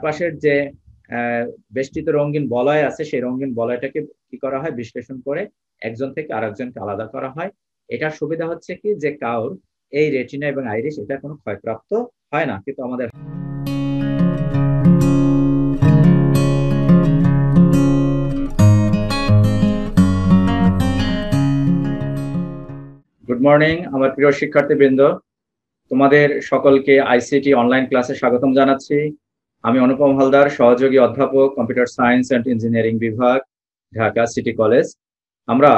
পাশের যে বেষ্টিত রঙিন বলয় আছে, সেই রঙিন বলয়টাকে কি করা হয়, বিশ্লেষণ করে একজন থেকে আরেকজনকে আলাদা করা হয়। এটার সুবিধা হচ্ছে কি যে কাউর এই রেটিনা এবং আইরিশ এটা কোনো ক্ষয়প্রাপ্ত হয় না, কিন্তু আমাদের গুড মর্নিং আমার প্রিয় শিক্ষার্থীবৃন্দ, তোমাদের সকলকে আইসিটি অনলাইন ক্লাসে স্বাগতম জানাচ্ছি। আমি অনুপম হালদার, সহযোগী অধ্যাপক, কম্পিউটার সায়েন্স অ্যান্ড ইঞ্জিনিয়ারিং বিভাগ, ঢাকা সিটি কলেজ। আমরা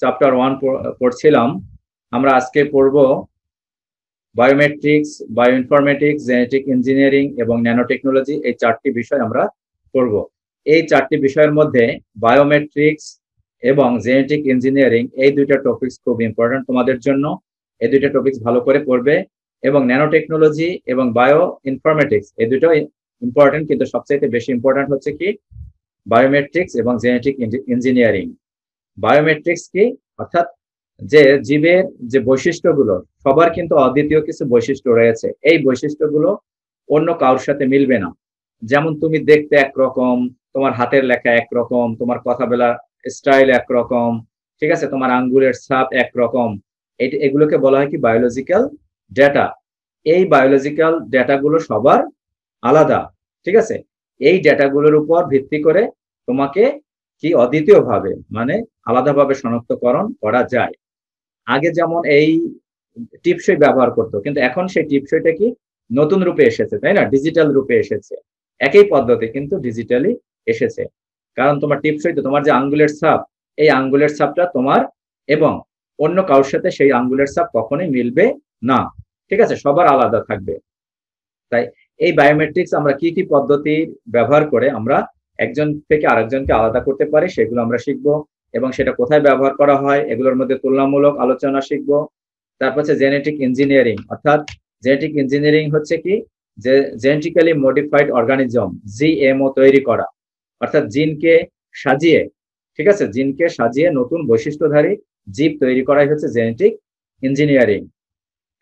চ্যাপ্টার 1 পড়ছিলাম। আমরা আজকে পড়ব বায়োমেট্রিক্স, বায়োইনফরমেটিক্স, জেনেটিক ইঞ্জিনিয়ারিং এবং ন্যানোটেকনোলজি। এই চারটি বিষয় আমরা পড়ব। এই চারটি বিষয়ের মধ্যে বায়োমেট্রিক্স এবং জেনেটিক ইঞ্জিনিয়ারিং এই দুইটা টপিকস খুব ইম্পর্টেন্ট তোমাদের জন্য। এই দুইটা টপিকস ভালো করে পড়বে। এবং ন্যানোটেকনোলজি এবং বায়ো ইনফরমেটিক্স এই দুটো ইম্পর্টেন্ট, কিন্তু সবচেয়ে বেশি ইম্পর্টেন্ট হচ্ছে কি বায়োমেট্রিক্স এবং জেনেটিক ইঞ্জিনিয়ারিং। বায়োমেট্রিক্স কি, অর্থাৎ যে জীবের যে বৈশিষ্ট্যগুলো, সবার কিন্তু অদ্বিতীয় কিছু বৈশিষ্ট্য রয়েছে। এই বৈশিষ্ট্যগুলো অন্য কারোর সাথে মিলবে না। যেমন তুমি দেখতে একরকম, তোমার হাতের লেখা একরকম, তোমার কথা বলার স্টাইল একরকম, ঠিক আছে, তোমার আঙ্গুলের ছাপ একরকম। এগুলোকে বলা হয় কি বায়োলজিক্যাল ডেটা। এই বায়োলজিক্যাল ডেটাগুলো সবার আলাদা, ঠিক আছে। এই ডেটাগুলোর উপর ভিত্তি করে তোমাকে কি অদ্বিতীয় ভাবে মানে আলাদাভাবে শনাক্তকরণ করা যায়। আগে যেমন এই টিপসই ব্যবহার করতো, কিন্তু এখন সেই টিপসইটা কি নতুন রূপে এসেছে, তাই না, ডিজিটাল রূপে এসেছে। একই পদ্ধতি কিন্তু ডিজিটালি এসেছে। কারণ তোমার টিপসই তো তোমার যে আঙ্গুলের ছাপ, এই আঙ্গুলের ছাপটা তোমার এবং অন্য কারোর সাথে সেই আঙ্গুলের ছাপ কখনোই মিলবে না, ঠিক আছে, সবার আলাদা থাকবে। তাই এই বায়োমেট্রিক্স আমরা কি কি পদ্ধতি ব্যবহার করে আমরা একজন থেকে আরেকজনকে আলাদা করতে পারি সেগুলো আমরা শিখবো, এবং সেটা কোথায় ব্যবহার করা হয় এগুলোর মধ্যে তুলনামূলক আলোচনা শিখবো। তারপর হচ্ছে জেনেটিক ইঞ্জিনিয়ারিং, অর্থাৎ জেনেটিক ইঞ্জিনিয়ারিং হচ্ছে কি যে জেনেটিক্যালি মডিফাইড অর্গানিজম, জিএমও তৈরি করা, অর্থাৎ জিনকে সাজিয়ে, ঠিক আছে, জিনকে সাজিয়ে নতুন বৈশিষ্ট্যধারী জীব তৈরি করাই হচ্ছে জেনেটিক ইঞ্জিনিয়ারিং।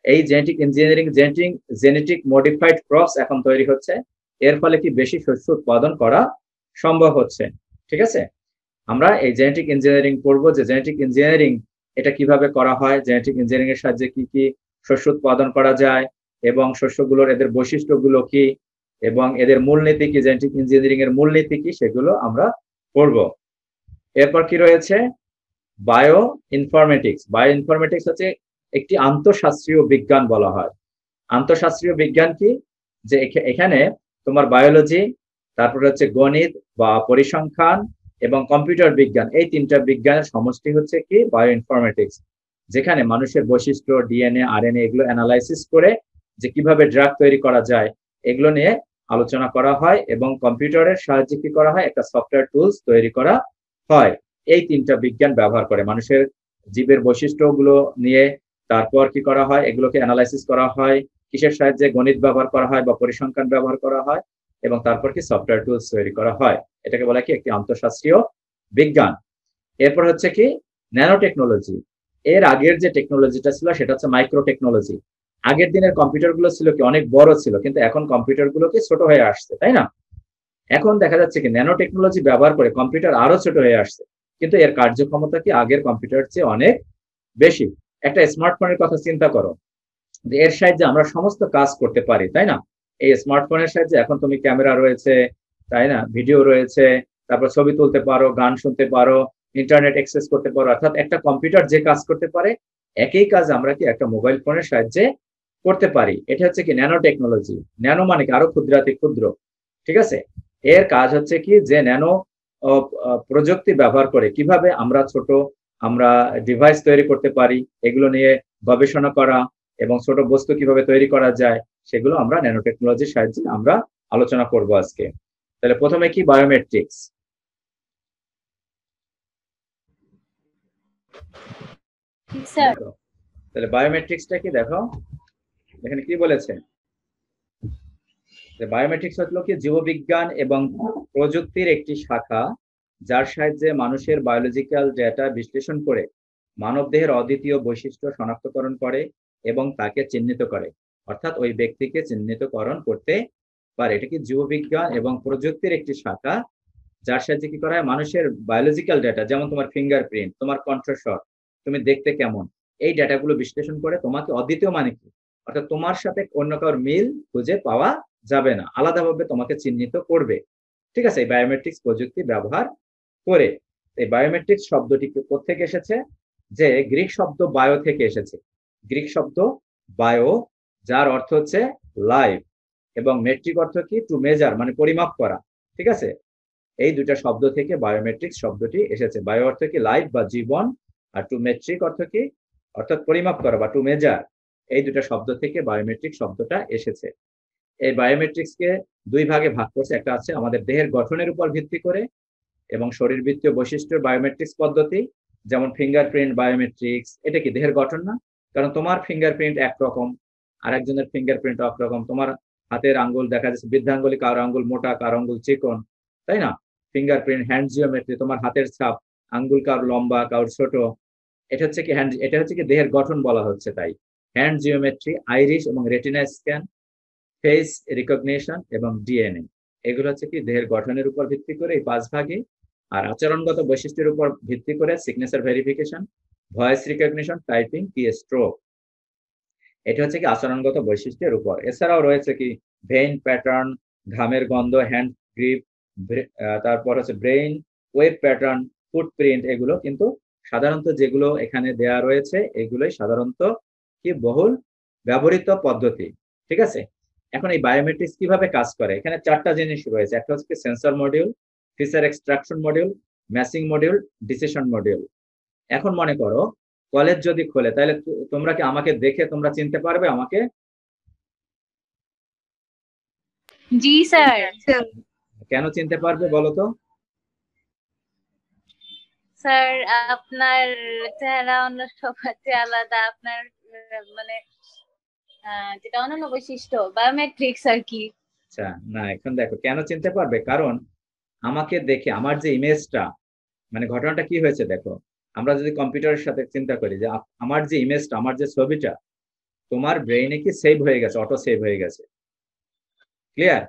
এই genetic engineering, genetic modified crops এখন তৈরি হচ্ছে। এর ফলে কি বেশি শস্য উৎপাদন করা সম্ভব হচ্ছে, ঠিক আছে। আমরা এই জেনেটিক ইঞ্জিনিয়ারিং পড়বো যে জেনেটিক ইঞ্জিনিয়ারিং এটা কিভাবে করা হয়, জেনেটিক ইঞ্জিনিয়ারিং এর সাহায্যে কি কি শস্য উৎপাদন করা যায়, এবং শস্যগুলোর এদের বৈশিষ্ট্যগুলো কি, এবং এদের মূলনীতি কি, জেনেটিক ইঞ্জিনিয়ারিং এর মূলনীতি কি, সেগুলো আমরা পড়বো। এরপর কি রয়েছে বায়ো ইনফরমেটিক্স। বায়ো ইনফরমেটিক্স হচ্ছে একটি আন্তঃশাস্ত্রীয় বিজ্ঞান বলা হয়। আন্তঃশাস্ত্রীয় বিজ্ঞান কি, যে এখানে তোমার বায়োলজি, তারপরে হচ্ছে গণিত বা পরিসংখ্যান এবং কম্পিউটার বিজ্ঞান, এই তিনটা বিজ্ঞানের সমষ্টি হচ্ছে কি বায়ো ইনফরমেটিক্স। যেখানে মানুষের বৈশিষ্ট্য, ডিএনএ, আরএনএ এগুলো অ্যানালাইসিস করে যে কিভাবে ড্রাগ তৈরি করা যায় এগুলো নিয়ে আলোচনা করা হয়, এবং কম্পিউটারের সাহায্যে কি করা হয়, একটা সফটওয়্যার টুলস তৈরি করা হয়। এই তিনটা বিজ্ঞান ব্যবহার করে মানুষের জীবের বৈশিষ্ট্যগুলো নিয়ে তারপর কি করা হয়, এগুলোকে অ্যানালাইসিস করা হয়, কিসের সাহায্যে, গণিত ব্যবহার করা হয় বা পরিসংখ্যান ব্যবহার করা হয়, এবং তারপর কি সফটওয়্যার টুলস তৈরি করা হয়। এটাকে বলা কি একটি আন্তঃশাস্ত্রীয় বিজ্ঞান। এরপর হচ্ছে কি ন্যানো টেকনোলজি। এর আগের যে টেকনোলজিটা ছিল সেটা হচ্ছে মাইক্রো টেকনোলজি। আগের দিনের কম্পিউটার গুলো ছিল কি অনেক বড় ছিল, কিন্তু এখন কম্পিউটার গুলো কি ছোট হয়ে আসছে, তাই না। এখন দেখা যাচ্ছে কি ন্যানো টেকনোলজি ব্যবহার করে কম্পিউটার আরো ছোট হয়ে আসছে, কিন্তু এর কার্যক্ষমতা কি আগের কম্পিউটার চেয়ে অনেক বেশি। একটা স্মার্টফোনের কথা চিন্তা করো, এর সাহায্যে আমরা সমস্ত কাজ করতে পারি, তাই না। এই স্মার্টফোনের সাহায্যে এখন তুমি ক্যামেরা রয়েছে, তাই না, ভিডিও রয়েছে, তারপর ছবি তুলতে পারো, গান শুনতে পারো, ইন্টারনেট অ্যাক্সেস করতে পারো। অর্থাৎ একটা কম্পিউটার যে কাজ করতে পারে একই কাজ আমরা কি একটা মোবাইল ফোনের সাহায্যে করতে পারি। এটা হচ্ছে কি ন্যানো টেকনোলজি। ন্যানো মানে কি আরো ক্ষুদ্রাতি ক্ষুদ্র, ঠিক আছে। এর কাজ হচ্ছে কি যে ন্যানো প্রযুক্তি ব্যবহার করে কিভাবে আমরা ডিভাইস তৈরি করতে পারি, এগুলো নিয়ে গবেষণা করা, এবং ছোট বস্তু কিভাবে তৈরি করা যায় সেগুলো আমরা ন্যানো টেকনোলজির সাহায্যে আমরা আলোচনা করব আজকে। তাহলে প্রথমে কি বায়োমেট্রিক্স। দেখো তাহলে বায়োমেট্রিক্সটা কি, দেখো এখানে কি বলেছে, বায়োমেট্রিক্স হলো কি জীববিজ্ঞান এবং প্রযুক্তির একটি শাখা, যার সাহায্যে মানুষের বায়োলজিক্যাল ডেটা বিশ্লেষণ করে মানবদেহের অদ্বিতীয় বৈশিষ্ট্য শনাক্তকরণ করে এবং তাকে চিহ্নিত করে, অর্থাৎ ওই ব্যক্তিকে চিহ্নিতকরণ করতে পারে। এটা কি জীববিজ্ঞান এবং প্রযুক্তির একটি শাখা, যার সাহায্যে কি করা হয় মানুষের বায়োলজিক্যাল ডেটা, যেমন তোমার ফিঙ্গারপ্রিন্ট, তোমার কণ্ঠস্বর, তুমি দেখতে কেমন, এই ডেটাগুলো বিশ্লেষণ করে তোমাকে অদ্বিতীয় মানে কি, অর্থাৎ তোমার সাথে অন্য কারোর মিল খুঁজে পাওয়া যাবে না, আলাদাভাবে তোমাকে চিহ্নিত করবে। ঠিক আছে, এই বায়োমেট্রিক্স প্রযুক্তি ব্যবহার করে। এই বায়োমেট্রিক্স শব্দটি কোত্থেকে এসেছে, যে গ্রিক শব্দ বায়ো থেকে এসেছে। গ্রিক শব্দ বায়ো, যার অর্থ হচ্ছে লাইফ, এবং মেট্রিক অর্থ কি টু মেজার, মানে পরিমাপ করা। ঠিক আছে, এই দুটা শব্দ থেকে বায়োমেট্রিক্স শব্দটি এসেছে। বায়ো অর্থ কি লাইফ বা জীবন, আর টু মেট্রিক অর্থ কি, অর্থাৎ পরিমাপ করা বা টু মেজার। এই দুটা শব্দ থেকে বায়োমেট্রিক শব্দটা এসেছে। এই বায়োমেট্রিক্স কে দুই ভাগে ভাগ করছে, একটা আছে আমাদের দেহের গঠনের উপর ভিত্তি করে এবং শরীরবৃত্তীয় বৈশিষ্ট্যের বায়োমেট্রিক্স পদ্ধতি, যেমন ফিঙ্গারপ্রিন্ট বায়োমেট্রিক্স। এটা কি দেহের গঠন না, কারণ তোমার ফিঙ্গারপ্রিন্ট একরকম, আর একজনের ফিঙ্গারপ্রিন্ট একরকম। তোমার হাতের আঙ্গুল দেখা যাচ্ছে বৃদ্ধাঙ্গুলি, কারো আঙ্গুল মোটা, কারো আঙ্গুল চিকন, তাই না? ফিঙ্গারপ্রিন্ট, হ্যান্ড জিওমেট্রি, তোমার হাতের ছাপ, আঙ্গুল কারো লম্বা, কারো ছোট। এটা হচ্ছে কি হ্যান্ড, এটা হচ্ছে কি দেহের গঠন বলা হচ্ছে। তাই হ্যান্ড জিওমেট্রি, আইরিশ এবং রেটিনা স্ক্যান, ফেস রিকগনিশন এবং ডিএনএ, এগুলো হচ্ছে কি দেহের গঠনের উপর ভিত্তি করে এই পাঁচ ভাগে। আর আচরণগত বৈশিষ্ট্যের উপর ভিত্তি করে signature verification, voice recognition, typing, কি স্ট্রোক। এটা হচ্ছে কি আচরণগত বৈশিষ্ট্যের উপর। এছাড়াও রয়েছে কি ভেইন প্যাটার্ন, ঘামের গন্ধ, হ্যান্ড গ্রিপ, তারপর হচ্ছে ব্রেইন ওয়েব প্যাটার্ন, ফুটপ্রিন্ট। এগুলো কিন্তু সাধারণত যেগুলো এখানে দেয়া রয়েছে এগুলোই সাধারণত কি বহুল ব্যবহৃত পদ্ধতি। ঠিক আছে, এখন এই বায়োমেট্রিক্স কিভাবে কাজ করে, এখানে চারটা জিনিস রয়েছে। একটা হচ্ছে sensor module, feature extraction module, matching module, decision module. এখন মনে করো কলেজ যদি খোলে, তাহলে তোমরা কি আমাকে দেখে তোমরা চিনতে পারবে আমাকে? জি স্যার। কেন চিনতে পারবে বলো তো? স্যার আপনার চেহারা অন্য সবার চেয়ে আলাদা, আপনার মানে যেটা অনন্য বৈশিষ্ট্য বায়োমেট্রিক্স আর কি। আচ্ছা, না এখন দেখো কেন চিনতে পারবে, কারণ আমাকে দেখে আমার যে ইমেজটা, মানে ঘটনাটা কি হয়েছে দেখো, আমরা যদি কম্পিউটারের সাথে চিন্তা করি যে আমার যে ইমেজটা, আমার যে ছবিটা তোমার ব্রেইনে কি সেভ হয়ে গেছে, অটো সেভ হয়ে গেছে। ক্লিয়ার?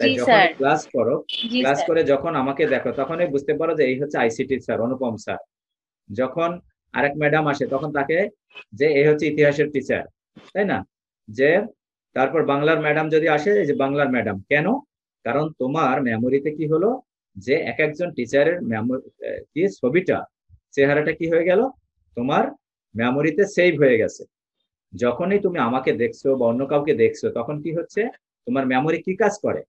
তাই জি যখনই স্যার। ক্লাস করো, জি ক্লাস স্যার। করে যখন আমাকে দেখো তখনই বুঝতে পারো যে এই হচ্ছে আইসিটি স্যার অনুপম স্যার। যখন আরেক ম্যাডাম আসে তখন তাকে যে এই হচ্ছে ইতিহাসের টিচার, তাই না? যে তারপর বাংলার ম্যাডাম যদি আসে, এই যে বাংলার ম্যাডাম। কেন? কারণ তোমার মেমোরিতে কি হলো, যে এক একজন টিচারের কি ছবিটা, চেহারাটা কি হয়ে গেল, তোমার মেমোরিতে সেভ হয়ে গেছে। যখনই তুমি আমাকে দেখছো বা অন্য কাউকে দেখছো তখন কি হচ্ছে, তোমার মেমোরি কি কাজ করে,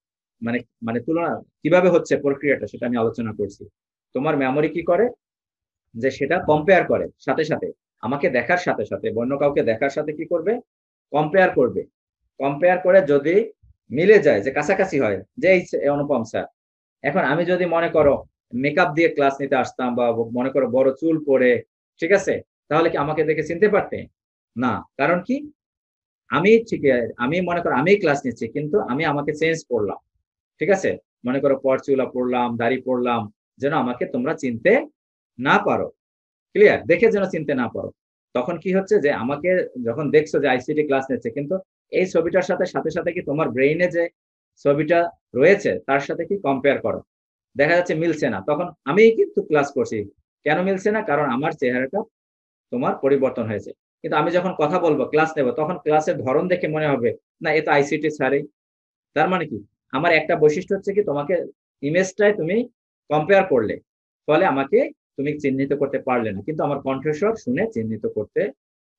মানে মানে তুলনা কিভাবে হচ্ছে প্রক্রিয়াটা সেটা আমি আলোচনা করছি। তোমার মেমোরি কি করে, যে সেটা কম্পেয়ার করে সাথে সাথে, আমাকে দেখার সাথে সাথে অন্য কাউকে দেখার সাথে কি করবে, কম্পেয়ার করবে। কম্পেয়ার করে যদি মিলে যায়, যে কাছাকাছি হয়, যে এই অনুপম স্যার। এখন আমি যদি মনে করো মেকআপ দিয়ে ক্লাস নিতে আসতাম, বা মনে করো বড় চুল পরে, ঠিক আছে, তাহলে কি আমাকে দেখে চিনতে পারতে? না। কারণ কি, আমি ঠিক, আমি মনে করো আমি ক্লাস নিচ্ছি কিন্তু আমি আমাকে চেঞ্জ করলাম। ঠিক আছে, মনে করো পরচুলা পড়লাম, দাড়ি পড়লাম, যেন আমাকে তোমরা চিনতে না পারো। ক্লিয়ার? দেখে যেন চিনতে না পারো। তখন কি হচ্ছে, যে আমাকে যখন দেখছো যে আইসিটি ক্লাস নিচ্ছে, কিন্তু এই ছবিটার সাথে সাথে সাথে কি তোমার ব্রেইনে যে ছবিটা রয়েছে তার সাথে কি কম্পেয়ার করো, দেখা যাচ্ছে মিলছে না, তখন আমি কিন্তু ক্লাস করছি। কেন মিলছে না? কারণ আমার চেহারাটা তোমার পরিবর্তন হয়েছে। কিন্তু আমি যখন কথা বলবো, ক্লাস নেবো, তখন ক্লাসের ধরন দেখে মনে হবে না এ তো আইসিটি স্যারই। তার মানে কি, আমার একটা বৈশিষ্ট্য হচ্ছে কি, তোমাকে ইমেজটাই তুমি কম্পেয়ার করলে, ফলে আমাকে তুমি চিহ্নিত করতে পারলে না, কিন্তু আমার কণ্ঠস্বর শুনে চিহ্নিত করতে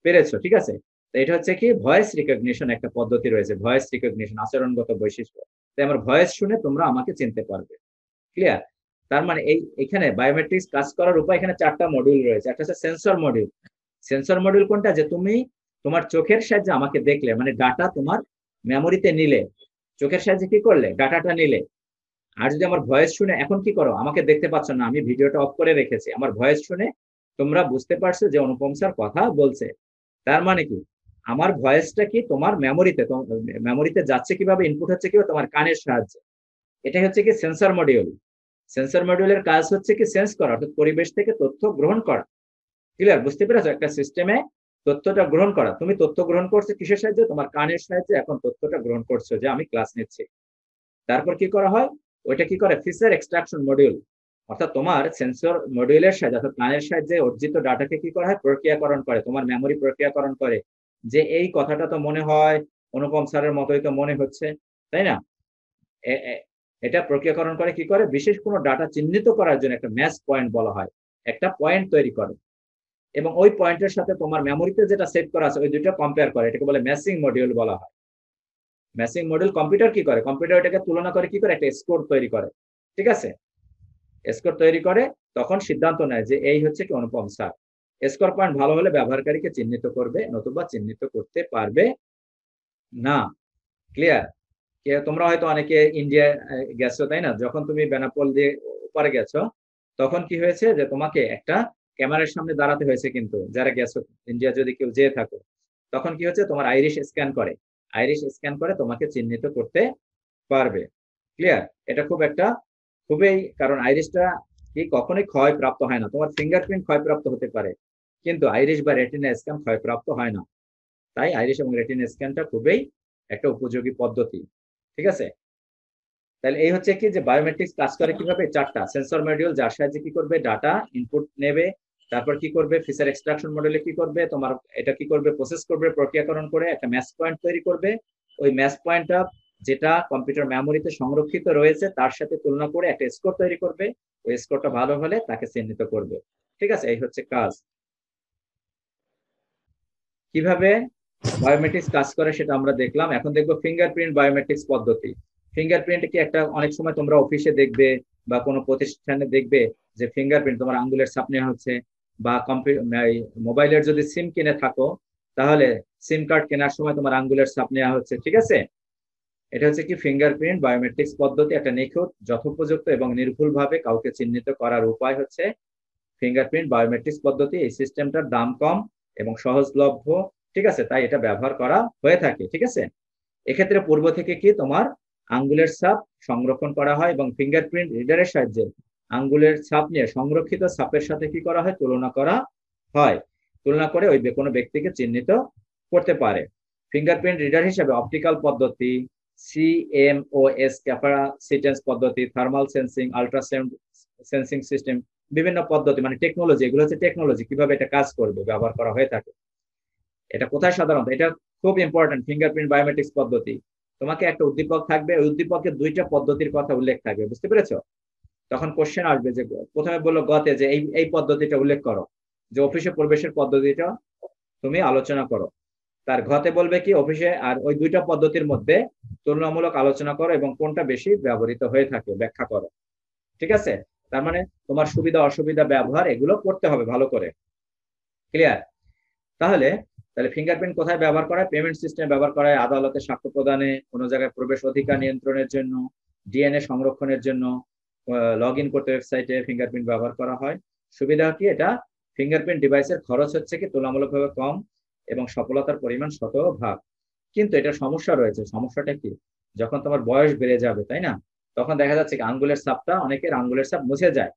পেরেছো। ঠিক আছে, তো এটা হচ্ছে কি ভয়েস রিকগনিশন একটা পদ্ধতি রয়েছে, ভয়েস রিকগনিশন আচরণগত বৈশিষ্ট্য। তাই আমার ভয়েস শুনে তোমরা আমাকে চিনতে পারবে। ক্লিয়ার? তার মানে এই এখানে বায়োমেট্রিক্স কাজ করার উপায়, এখানে চারটা মডিউল রয়েছে। একটা হচ্ছে সেন্সর মডিউল। সেন্সর মডিউল কোনটা, যে তুমি তোমার চোখের সাহায্যে আমাকে দেখলে, মানে ডাটা তোমার মেমোরিতে নিলে, চোখের সাহায্যে কি করলে, ডাটাটা নিলে। আর যদি আমার ভয়েস শুনে, এখন কি করো, আমাকে দেখতে পাচ্ছ না, আমি ভিডিওটা অফ করে রেখেছি, আমার ভয়েস শুনে তোমরা বুঝতে পারছো যে অনুপম স্যার কথা বলছে। তার মানে কি, আমার ভয়েসটা কি তোমার মেমোরিতে, মেমোরিতে যাচ্ছে কিভাবে, ইনপুট হচ্ছে কিভাবে, তোমার কানের সাহায্যে। এটা হচ্ছে কি সেন্সর মডিউল। সেন্সর মডিউলের কাজ হচ্ছে কি সেন্স করা, অর্থাৎ পরিবেশ থেকে তথ্য গ্রহণ করা। ক্লিয়ার? বুঝতে পেরেছো? একটা সিস্টেমে তথ্যটা গ্রহণ করা। তুমি তথ্য গ্রহণ করছো কিসের সাহায্যে, তোমার কানের সাহায্যে এখন তথ্যটা গ্রহণ করছো যে আমি ক্লাস নিচ্ছি। তারপর কি করা হয়, ওইটা কি করে ফিচার এক্সট্রাকশন মডিউল, অর্থাৎ তোমার সেন্সর মডিউলের সাহায্যে অর্থাৎ কানের সাহায্যে অর্জিত ডাটাকে কি করা হয়, প্রক্রিয়াকরণ করে, তোমার মেমোরি প্রক্রিয়াকরণ করে, যে এই কথাটা তো মনে হয় অনুপম স্যারের মতোই তো মনে হচ্ছে, তাই না? এটা প্রক্রিয়াকরণ করে কি করে, বিশেষ কোনো ডাটা চিহ্নিত করার জন্য একটা ম্যাচ পয়েন্ট বলা হয়, একটা পয়েন্ট তৈরি করে, এবং ওই পয়েন্টের সাথে তোমার মেমোরিতে যেটা সেট করা আছে ওই দুটো কম্পেয়ার করে, এটাকে বলে ম্যাচিং মডিউল বলা হয়। ম্যাচিং মডিউল কম্পিউটার কি করে, কম্পিউটার এটাকে তুলনা করে কি করে, একটা স্কোর তৈরি করে, ঠিক আছে? স্কোর তৈরি করে তখন সিদ্ধান্ত নেয় যে এই হচ্ছে কি অনুপম স্যার। স্কোর পয়েন্ট ভালো হলে ব্যবহারকারীকে চিহ্নিত করবে, নতুবা চিহ্নিত করতে পারবে না। ক্লিয়ার? তোমরা হয়তো অনেকে ইন্ডিয়া গেছো, তাই না? যখন তুমি বেনাপোল দিয়ে ওপারে গেছো তখন কি হয়েছে যে তোমাকে একটা ক্যামেরার সামনে দাঁড়াতে হয়েছে, কিন্তু যারা গেছো ইন্ডিয়া যদি কেউ যেয়ে থাকো, তখন কি হচ্ছে, তোমার আইরিশ স্ক্যান করে, আইরিশ স্ক্যান করে তোমাকে চিহ্নিত করতে পারবে। ক্লিয়ার? এটা খুব একটা খুবই, কারণ আইরিশটা কি কখনোই ক্ষয়প্রাপ্ত হয় না, তোমার ফিঙ্গারপ্রিন্ট ক্ষয়প্রাপ্ত হতে পারে কিন্তু আইরিশ বা রেটিনা স্ক্যান ক্ষয়প্রাপ্ত হয় না। তাই আইরিশ এবং রেটিনা স্ক্যানটা খুবই একটা উপযোগী পদ্ধতি, ঠিক আছে? তাহলে এই হচ্ছে কি যে বায়োমেট্রিক্স কাজ করে কিভাবে, চারটা সেন্সর মডিউল যার সাহায্যে কি করবে, ডাটা ইনপুট নেবে, তারপর কি করবে ফিচার এক্সট্রাকশন মডেলে কি করবে, তোমার এটা কি করবে, প্রসেস করবে, প্রক্রিয়াকরণ করে একটা ম্যাচ পয়েন্ট তৈরি করবে, ওই ম্যাচ পয়েন্টটা যেটা কম্পিউটার মেমোরিতে সংরক্ষিত রয়েছে তার সাথে তুলনা করে একটা স্কোর তৈরি করবে, ওই স্কোরটা ভালো হলে তাকে চিহ্নিত করবে, ঠিক আছে? এই হচ্ছে কাজ। কিভাবে বায়োমেট্রিক্স কাজ করে সেটা আমরা দেখলাম, এখন দেখবো ফিঙ্গারপ্রিন্ট বায়োমেট্রিক্স পদ্ধতি। ফিঙ্গারপ্রিন্ট কি একটা, অনেক সময় তোমরা অফিসে দেখবে বা কোনো প্রতিষ্ঠানে দেখবে যে ফিঙ্গারপ্রিন্ট তোমার আঙ্গুলের ছাপ নেওয়া হচ্ছে, বা মোবাইলের যদি সিম কিনে থাকো তাহলে সিম কার্ড কেনার সময় তোমার আঙ্গুলের ছাপ নেওয়া হচ্ছে, ঠিক আছে? এটা হচ্ছে কি ফিঙ্গারপ্রিন্ট বায়োমেট্রিক্স পদ্ধতি, একটা নিখুঁত, যথোপযুক্ত এবং নির্ভুলভাবে কাউকে চিহ্নিত করার উপায় হচ্ছে ফিঙ্গারপ্রিন্ট বায়োমেট্রিক্স পদ্ধতি। এই সিস্টেমটার দাম কম এবং সহজলভ্য, ঠিক আছে? তাই এটা ব্যবহার করা হয়ে থাকে, ঠিক আছে? এক্ষেত্রে পূর্ব থেকে কি তোমার আঙ্গুলের ছাপ সংরক্ষণ করা হয় এবং ফিঙ্গারপ্রিন্ট রিডারের সাহায্যে আঙ্গুলের ছাপ নিয়ে সংরক্ষিত ছাপের সাথে কি করা হয়, তুলনা করা হয়, তুলনা করে ওই কোনো ব্যক্তিকে চিহ্নিত করতে পারে। ফিঙ্গারপ্রিন্ট রিডার হিসেবে অপটিক্যাল পদ্ধতি, CMOS ক্যাপাসিটেন্স পদ্ধতি, thermal sensing, ultrasound sensing system, বিভিন্ন পদ্ধতি মানে টেকনোলজি, এগুলো হচ্ছে টেকনোলজি, কিভাবে এটা কাজ করবে ব্যবহার করা হয়ে থাকে। এটা কোথায় সাধারণত, এটা খুব ইম্পর্টেন্ট, ফিঙ্গারপ্রিন্ট বায়োমেট্রিক্স পদ্ধতি, তোমাকে একটা উদ্দীপক থাকবে, ওই উদ্দীপকের দুইটা পদ্ধতির কথা উল্লেখ থাকবে, বুঝতে পেরেছো? তখন কোশ্চেন আসবে যে প্রথমে বললো গতে যে এই এই পদ্ধতিটা উল্লেখ করো, যে অফিসে প্রবেশের পদ্ধতিটা তুমি আলোচনা করো, তার ঘতে বলবে কি অফিসে, আর ওই দুইটা পদ্ধতির মধ্যে তুলনামূলক আলোচনা করো এবং কোনটা বেশি ব্যবহৃত হয়ে থাকে ব্যাখ্যা করো, ঠিক আছে? তার মানে তোমার সুবিধা অসুবিধা ব্যবহার এগুলো করতে হবে ভালো করে। ক্লিয়ার? তাহলে তাহলে ফিঙ্গারপ্রিন্ট কোথায় ব্যবহার করা হয়, পেমেন্ট সিস্টেমে ব্যবহার করা হয়, আদালতে সাক্ষ্য প্রদানে, কোনো জায়গায় প্রবেশ অধিকার নিয়ন্ত্রণের জন্য, ডিএনএ সংরক্ষণের জন্য, লগ ইন করতে ওয়েবসাইটে ফিঙ্গারপ্রিন্ট ব্যবহার করা হয়। সুবিধা কি, এটা ফিঙ্গারপ্রিন্ট ডিভাইসের খরচ হচ্ছে কি তুলনামূলকভাবে কম এবং সফলতার পরিমাণ 100%। কিন্তু এটা সমস্যা রয়েছে, সমস্যাটা কি, যখন তোমার বয়স বেড়ে যাবে, তাই না, তখন দেখা যাচ্ছে কি আঙ্গুলের ছাপটা, অনেকের আঙ্গুলের ছাপ মুছে যায়,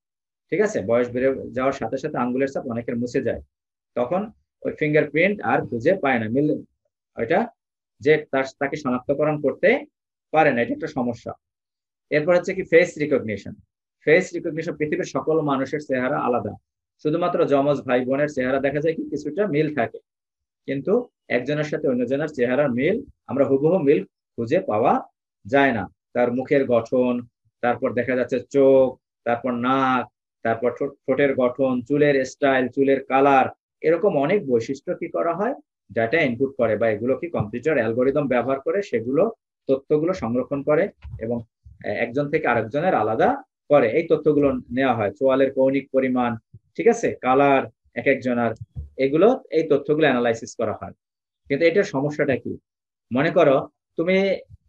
ঠিক আছে? বয়স বেড়ে যাওয়ার সাথে সাথে আঙ্গুলের ছাপ অনেকের মুছে যায়, তখন ওই ফিঙ্গারপ্রিন্ট আর খুঁজে পায় না, ওইটা যে তাকে শনাক্তকরণ করতে পারে না, এটা একটা সমস্যা। এরপর হচ্ছে কি ফেস রিকগনিশন। ফেস রিকগনিশন, পৃথিবীর সকল মানুষের চেহারা আলাদা, শুধুমাত্র যমজ ভাই বোনের চেহারা দেখা যায় কি কিছুটা মিল থাকে, কিন্তু একজনের সাথে অন্যজনের চেহারার মিল, আমরা হুবহু মিল খুঁজে পাওয়া যায় না। তার মুখের গঠন, তারপর দেখা যাচ্ছে চোখ, তারপর নাক, তারপর ঠোঁটের গঠন, চুলের স্টাইল, চুলের কালার, এরকম অনেক বৈশিষ্ট্য কি করা হয়, ডাটা ইনপুট করে, বা এগুলো কি কম্পিউটার অ্যালগোরিদম ব্যবহার করে সেগুলো তথ্যগুলো সংরক্ষণ করে এবং একজন থেকে আরেকজনের আলাদা করে, এই তথ্যগুলো নেওয়া হয়, চোয়ালের কৌণিক পরিমাণ, ঠিক আছে, কালার এক একজনের, এগুলো এই তথ্যগুলো অ্যানালাইসিস করা হয়। কিন্তু এটার সমস্যাটা কি, মনে করো তুমি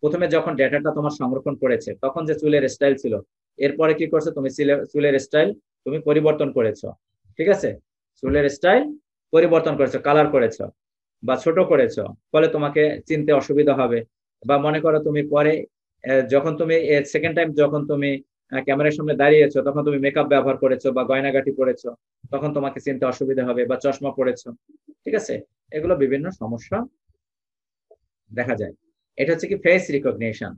প্রথমে যখন ডেটাটা তোমার সংরক্ষণ করেছে তখন যে চুলের স্টাইল ছিল, এরপরে কি করছো তুমি, চুলের স্টাইল তুমি পরিবর্তন করেছো, ঠিক আছে? চুলের স্টাইল পরিবর্তন করেছো, কালার করেছো বা ছোট করেছো, ফলে তোমাকে চিনতে অসুবিধা হবে। বা মনে করো তুমি পরে যখন তুমি সেকেন্ড টাইম যখন তুমি ক্যামেরার সামনে দাঁড়িয়েছো তখন তুমি মেকআপ ব্যবহার করেছো বা গয়নাগাটি পরেছো, তখন তোমাকে চিনতে অসুবিধা হবে, বা চশমা পরেছো, ঠিক আছে? এগুলো বিভিন্ন সমস্যা দেখা যায়। এটা হচ্ছে কি ফেস রিকগনিশন।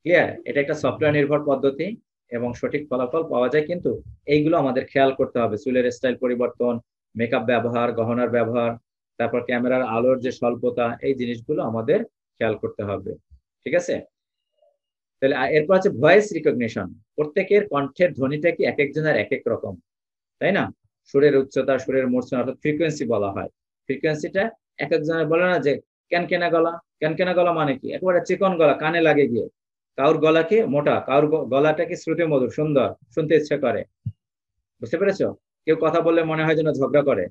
ক্লিয়ার? এটা একটা সফটওয়্যার নির্ভর পদ্ধতি এবং সঠিক ফলাফল পাওয়া যায়, কিন্তু এইগুলো আমাদের খেয়াল করতে হবে। চুলের স্টাইল পরিবর্তন, মেকআপ ব্যবহার, গহনার ব্যবহার, তারপর ক্যামেরার আলোর যে স্বল্পতা, এই জিনিসগুলো আমাদের খেয়াল করতে হবে। ঠিক আছে? তাহলে এরপর আছে ভয়েস রিকগনিশন। প্রত্যেকের কণ্ঠের ধ্বনিটা কি এক একজনের এক এক রকম, তাই না? সুরের উচ্চতা, সুরের মূর্ছনা, অর্থাৎ ফ্রিকোয়েন্সি বলা হয়। ফ্রিকোয়েন্সিটা এক একজনের বলে না যে ক্যানকেনা গলা। ক্যানকেনা গলা মানে কি? একেবারে চিকন গলা, কানে লাগে গিয়ে। কারোর গলা কি মোটা, কারোর গলাটা কি শ্রুতি মধুর, সুন্দর, শুনতে ইচ্ছে করে। বুঝতে পেরেছো? কেউ কথা বললে মনে হয় যেন ঝগড়া করে।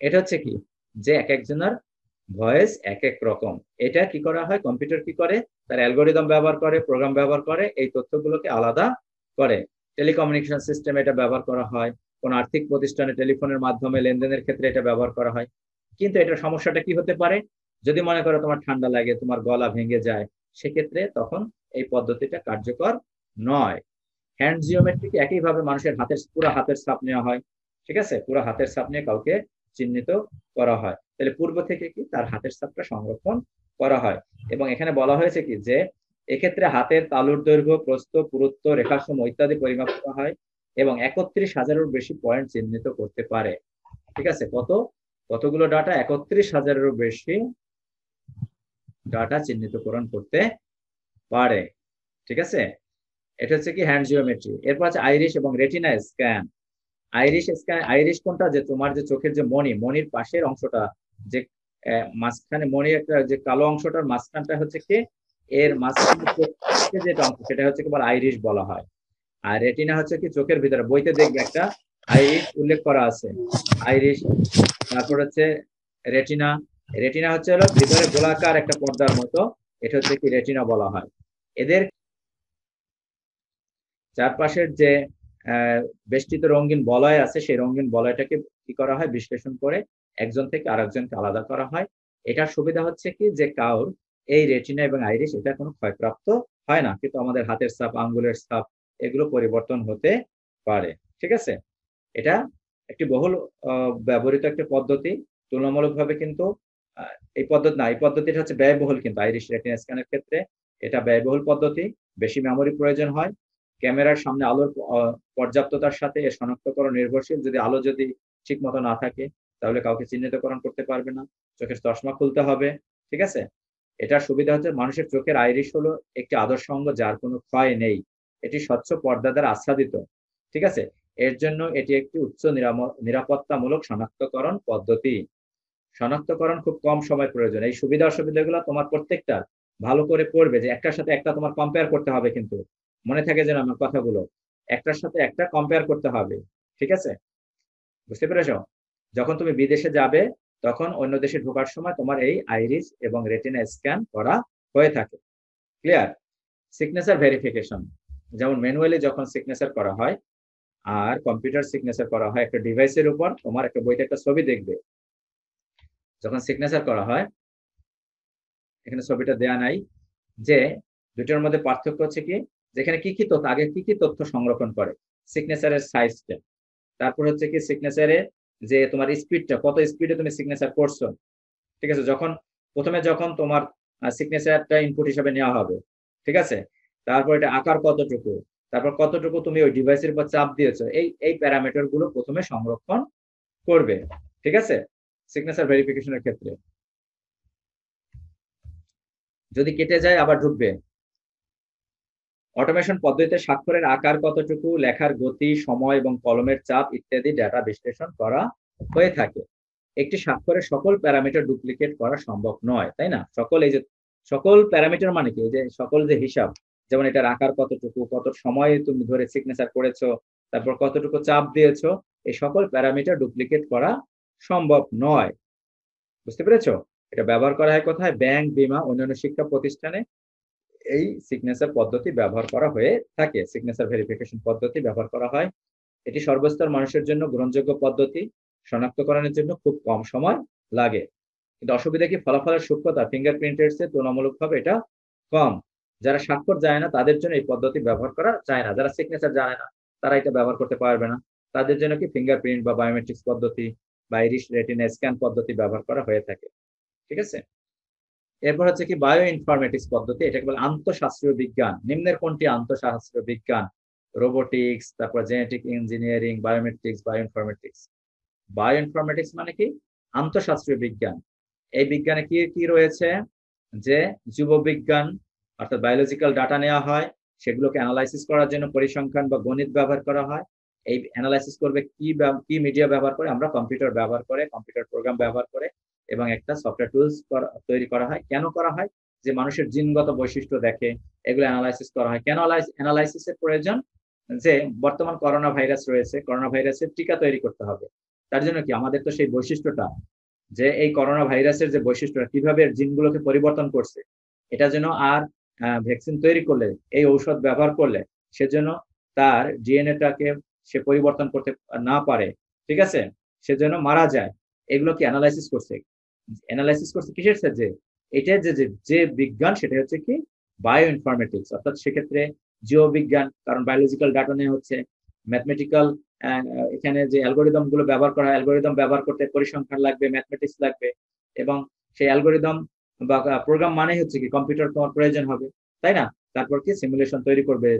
এটা হচ্ছে কি, যে এক একজনের ভয়েস এক এক রকম। এটা কি করা হয়, কম্পিউটার কি করে, তার অ্যালগোরিদম ব্যবহার করে, প্রোগ্রাম ব্যবহার করে, এই তথ্যগুলোকে আলাদা করে। টেলিকমিউনিকেশন সিস্টেমে এটা ব্যবহার করা হয়, কোন আর্থিক প্রতিষ্ঠানে টেলিফোনের মাধ্যমে লেনদেনের ক্ষেত্রে এটা ব্যবহার করা হয়। কিন্তু এটার সমস্যাটা কি হতে পারে, যদি মনে করো তোমার ঠান্ডা লাগে, তোমার গলা ভেঙে যায়, সেক্ষেত্রে তখন এই পদ্ধতিটা কার্যকর নয়। হ্যান্ড জিওমেট্রিক একইভাবে মানুষের হাতের পুরো হাতের ছাপ নেওয়া হয়। ঠিক আছে? পুরো হাতের ছাপ নিয়ে কাউকে চিহ্নিত করা হয়, তাহলে পূর্ব থেকে কি তার হাতের ছাপটা সংরক্ষণ করা হয়। এবং এখানে বলা হয়েছে কি যে এক্ষেত্রে হাতের তালুর দৈর্ঘ্য, প্রস্থ, পুরুত্ব, রেখাসমূহ ইত্যাদি পরিমাপ করা হয় এবং 31,000-এর বেশি পয়েন্ট চিহ্নিত করতে পারে। ঠিক আছে? কতগুলো ডাটা? 31,000-এরও বেশি ডাটা চিহ্নিতকরণ করতে পারে। ঠিক আছে? এটা হচ্ছে কি হ্যান্ড জিওমেট্রি। এরপর আছে আইরিশ এবং retina scan. Irish scan, Irish কোনটা, যে তোমার যে চোখের যে মনির পাশের অংশটা, যে মাঝখানে মনির একটা যে কালো অংশটার মাঝখানটা হচ্ছে কি, এর মাঝখানে যেটা অংশ, সেটা হচ্ছে কি আইরিশ বলা হয়। আর রেটিনা হচ্ছে কি চোখের ভিতরে, বইতে দেখবে একটা আইরিশ উল্লেখ করা আছে, আইরিশ। তারপর হচ্ছে রেটিনা। রেটিনা হচ্ছে হলো ভিতরে গোলাকার একটা পর্দার মতো, এটা হচ্ছে কি রেটিনা বলা হয়। এদের চারপাশের যে বেষ্টিত রঙিন বলয় আছে, সেই রঙিন বলয়টাকে কি করা হয়, বিশ্লেষণ করে একজন থেকে আরেকজনকে আলাদা করা হয়। এটার সুবিধা হচ্ছে কি যে কাউর এই রেটিনা এবং আইরিশ এটা কোনো ক্ষয়প্রাপ্ত হয় না, কিন্তু আমাদের হাতের ছাপ, আঙ্গুলের ছাপ, এগুলো পরিবর্তন হতে পারে। ঠিক আছে? এটা একটি বহুল ব্যবহৃত একটা পদ্ধতি। তুলনামূলকভাবে কিন্তু এই পদ্ধতিটা হচ্ছে ব্যয়বহুল, কিন্তু আইরিশ রেটিনা স্ক্যানের ক্ষেত্রে এটা ব্যয়বহুল পদ্ধতি, বেশি মেমোরি প্রয়োজন হয়। ক্যামেরার সামনে আলোর পর্যাপ্ততার সাথে এর শনাক্তকরণ নির্ভরশীল। যদি ঠিক মতো না থাকে, তাহলে কাউকে চিহ্নিতকরণ করতে পারবে না, চোখের চশমা খুলতে হবে। ঠিক আছে? এটার সুবিধা হচ্ছে মানুষের চোখের আইরিশ হলো একটি আদর্শ অঙ্গ, যার কোনো ক্ষয় নেই, এটি স্বচ্ছ পর্দা দ্বারা আচ্ছাদিত। ঠিক আছে? এর জন্য এটি একটি উচ্চ নিরাপত্তামূলক শনাক্তকরণ পদ্ধতি। শনাক্তকরণ খুব কম সময় প্রয়োজন। এই সুবিধা অসুবিধাগুলো তোমার প্রত্যেকটা ভালো করে পড়বে, যে একটার সাথে একটা তোমার কম্পেয়ার করতে হবে, কিন্তু মনে থাকে যেন আমার কথাগুলো, একটার সাথে একটা কম্পেয়ার করতে হবে। ঠিক আছে? বুঝতে পেরেছো? যখন তুমি বিদেশে যাবে, তখন অন্য দেশে ঢোকার সময় তোমার এই আইরিশ এবং রেটিনা স্ক্যান করা হয়ে থাকে। ক্লিয়ার? সিগনেচার ভেরিফিকেশন, যেমন ম্যানুয়ালি যখন সিগনেচার করা হয় আর কম্পিউটার সিগনেচার করা হয় একটা ডিভাইসের উপর, তোমার একটা বইতে একটা ছবি দেখবে, যখন সিগনেচার করা হয়, এখানে ছবিটা দেয়া নাই, যে দুটোর মধ্যে পার্থক্য হচ্ছে কি, যেখানে কি কি তথ্য আগে কি কি তথ্য সংরক্ষণ করে, সিগনেচারের সাইজটা, তারপর হচ্ছে কি সিগনেচারে যে তোমার স্পিডটা, কত স্পিডে তুমি সিগনেচার করছো। ঠিক আছে? যখন তোমার সিগনেচারটা ইনপুট হিসেবে নেওয়া হবে, ঠিক আছে, তারপর এটা আকার কতটুকু, তারপর কতটুকু তুমি ওই ডিভাইসের উপর চাপ দিয়েছো, এই প্যারামিটার গুলো প্রথমে সংরক্ষণ করবে। ঠিক আছে? সিগনেচার ভেরিফিকেশনের ক্ষেত্রে যদি কেটে যায় আবার ঢুকবে। অটোমেশন পদ্ধতিতে স্বাক্ষরের আকার কতটুকু, লেখার গতি, সময় এবং কলমের চাপ ইত্যাদি ডেটা বিশ্লেষণ করা হয়ে থাকে। একটি স্বাক্ষরের সকল প্যারামিটার ডুপ্লিকেট করা সম্ভব নয়, তাই না? সকল প্যারামিটার মানে কি, যে সকল যে হিসাব, যেমন এটার আকার কতটুকু, কত সময় তুমি ধরে সিগনেচার করেছো, তারপর কতটুকু চাপ দিয়েছো, এই সকল প্যারামিটার ডুপ্লিকেট করা সম্ভব নয়। বুঝতে পেরেছো? এটা ব্যবহার করা হয় কোথায়? ব্যাংক, বীমা, অন্যান্য শিক্ষা প্রতিষ্ঠানে এই সিগনেচার পদ্ধতি ব্যবহার করা হয়ে থাকে। সিগনেচার ভেরিফিকেশন পদ্ধতি ব্যবহার করা হয়। এটি সর্বস্তর মানুষের জন্য গ্রহণযোগ্য পদ্ধতি, শনাক্তকরণের জন্য খুব কম সময় লাগে। কিন্তু অসুবিধা কি, ফলাফলের সূক্ষ্মতা ফিঙ্গারপ্রিন্টের চেয়ে তুলনামূলকভাবে এটা কম। যারা স্বাক্ষর জানে না, তাদের জন্য এই পদ্ধতি ব্যবহার করা যায় না। যারা সিগনেচার জানে না, তারা এটা ব্যবহার করতে পারবে না। তাদের জন্য কি ফিঙ্গারপ্রিন্ট বা বায়োমেট্রিক্স পদ্ধতি বা আইরিশ রেটিনা স্ক্যান পদ্ধতি ব্যবহার করা হয়ে থাকে। ঠিক আছে? এরপর হচ্ছে কি বায়ো ইনফরমেটিক্স পদ্ধতি, এটাকে বলে আন্তঃশাস্ত্রীয় বিজ্ঞান। নিম্নের কোনটি আন্তঃশাস্ত্রীয় বিজ্ঞান? রোবোটিক্স, তারপর genetic engineering, biometrics, bio informatics. Bio informatics মানে কি? আন্তঃশাস্ত্রীয় বিজ্ঞান। এই বিজ্ঞানে কি কি রয়েছে? যে জীববিজ্ঞান অর্থাৎ বায়োলজিক্যাল ডাটা নেওয়া হয়, সেগুলোকে অ্যানালাইসিস করার জন্য পরিসংখ্যান বা গণিত ব্যবহার করা হয়। এই অ্যানালাইসিস করবে কি মিডিয়া ব্যবহার করে? আমরা কম্পিউটার ব্যবহার করে, কম্পিউটার প্রোগ্রাম ব্যবহার করে, এবং একটা সফটওয়্যার টুলস তৈরি করা হয়। কেন করা হয়? যে মানুষের জিনগত বৈশিষ্ট্য দেখে, এগুলো অ্যানালাইসিস করা হয়। কেন অ্যানালাইসিসের প্রয়োজন? যে বর্তমান করোনা ভাইরাস রয়েছে, করোনা ভাইরাসের টিকা তৈরি করতে হবে। তার জন্য কি আমাদের তো সেই বৈশিষ্ট্যটা, যে এই করোনা ভাইরাসের যে বৈশিষ্ট্যটা কিভাবে জিনগুলোকে পরিবর্তন করছে, এটা যেন আর ভ্যাকসিন তৈরি করলে, এই ঔষধ ব্যবহার করলে সেজন্য তার ডিএনএটাকে সে পরিবর্তন করতে না পারে, ঠিক আছে, সেজন্য মারা যায়। এগুলো কি অ্যানালাইসিস করছে? অ্যানালাইসিস করছে কিসের সাথে? এটা যে বিজ্ঞান, সেটা হচ্ছে কি বায়ো ইনফরমেটিক্স। অর্থাৎ সেক্ষেত্রে জীববিজ্ঞান, কারণ বায়োলজিক্যাল ডাটা নিয়ে হচ্ছে, ম্যাথমেটিক্যাল, এখানে যে অ্যালগোরিদম গুলো ব্যবহার করা হয়, অ্যালগোরিদম ব্যবহার করতে পরিসংখ্যান লাগবে, ম্যাথমেটিক্স লাগবে, এবং সেই অ্যালগোরিদম বা প্রোগ্রাম মানে হচ্ছে কি কম্পিউটার তোমার প্রয়োজন হবে, তাই না? তারপর কি সিমুলেশন তৈরি করবে,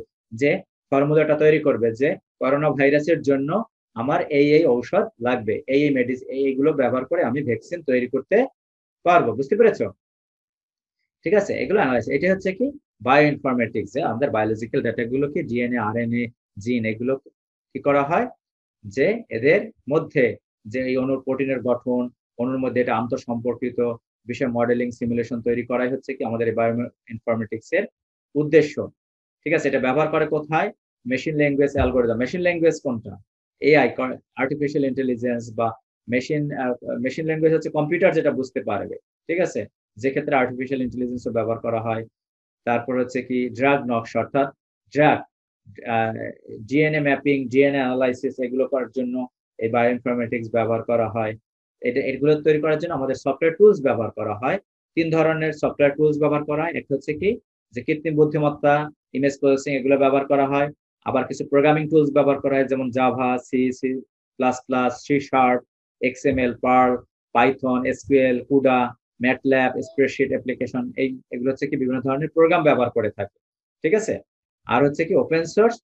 যে ফর্মুলাটা তৈরি করবে যে করোনা ভাইরাসের জন্য আমার এই ঔষধ লাগবে, এই মেডিসিন, এইগুলো ব্যবহার করে আমি ভ্যাকসিন তৈরি করতে পারবো। বুঝতে পেরেছো? ঠিক আছে, এগুলো অ্যানালাইসিস। এটা হচ্ছে কি বায়ো ইনফরমেটিক্স, যে আমাদের বায়োলজিক্যাল ডাটাগুলোকে ডিএনএ, আরএনএ, জিন, এগুলো কি করা হয়, যে এদের মধ্যে যে এই অণুর প্রোটিনের গঠন, অণুর মধ্যে এটা আন্তঃসম্পর্কিত বিষয় মডেলিং, সিমুলেশন তৈরি করাই হচ্ছে কি আমাদের বায়ো ইনফরমেটিক্স এর উদ্দেশ্য। ঠিক আছে, এটা ব্যবহার করে কোথায়? Machine language algorithm. Machine language কোনটা? এআই, আর্টিফিশিয়াল ইন্টেলিজেন্স, বা মেশিন মেশিন ল্যাঙ্গুয়েজ হচ্ছে কম্পিউটার যেটা বুঝতে পারবে, ঠিক আছে, যে ক্ষেত্রে আর্টিফিশিয়াল ইন্টেলিজেন্স ব্যবহার করা হয়। তারপর হচ্ছে কি ড্রাগ নকশা, অর্থাৎ drug, DNA mapping, DNA analysis, এগুলো করার জন্য এই বায়ো ইনফরমেটিক্স ব্যবহার করা হয়। এগুলো তৈরি করার জন্য আমাদের সফটওয়্যার টুলস ব্যবহার করা হয়। 3 ধরনের সফটওয়্যার টুলস ব্যবহার করা হয়। একটা হচ্ছে কি যে কৃত্রিম বুদ্ধিমত্তা, ইমেজ প্রসেসিং, এগুলো ব্যবহার করা হয়। আবার কিছু প্রোগ্রামিং টুলস ব্যবহার করা হয়, যেমন Java, C, C plus plus, C sharp, XML, Perl, Python, SQL, CUDA, MATLAB, spreadsheet application, এগুলো হচ্ছে কি বিভিন্ন ধরনের প্রোগ্রাম ব্যবহার করে থাকে। ঠিক আছে, আর হচ্ছে কি open source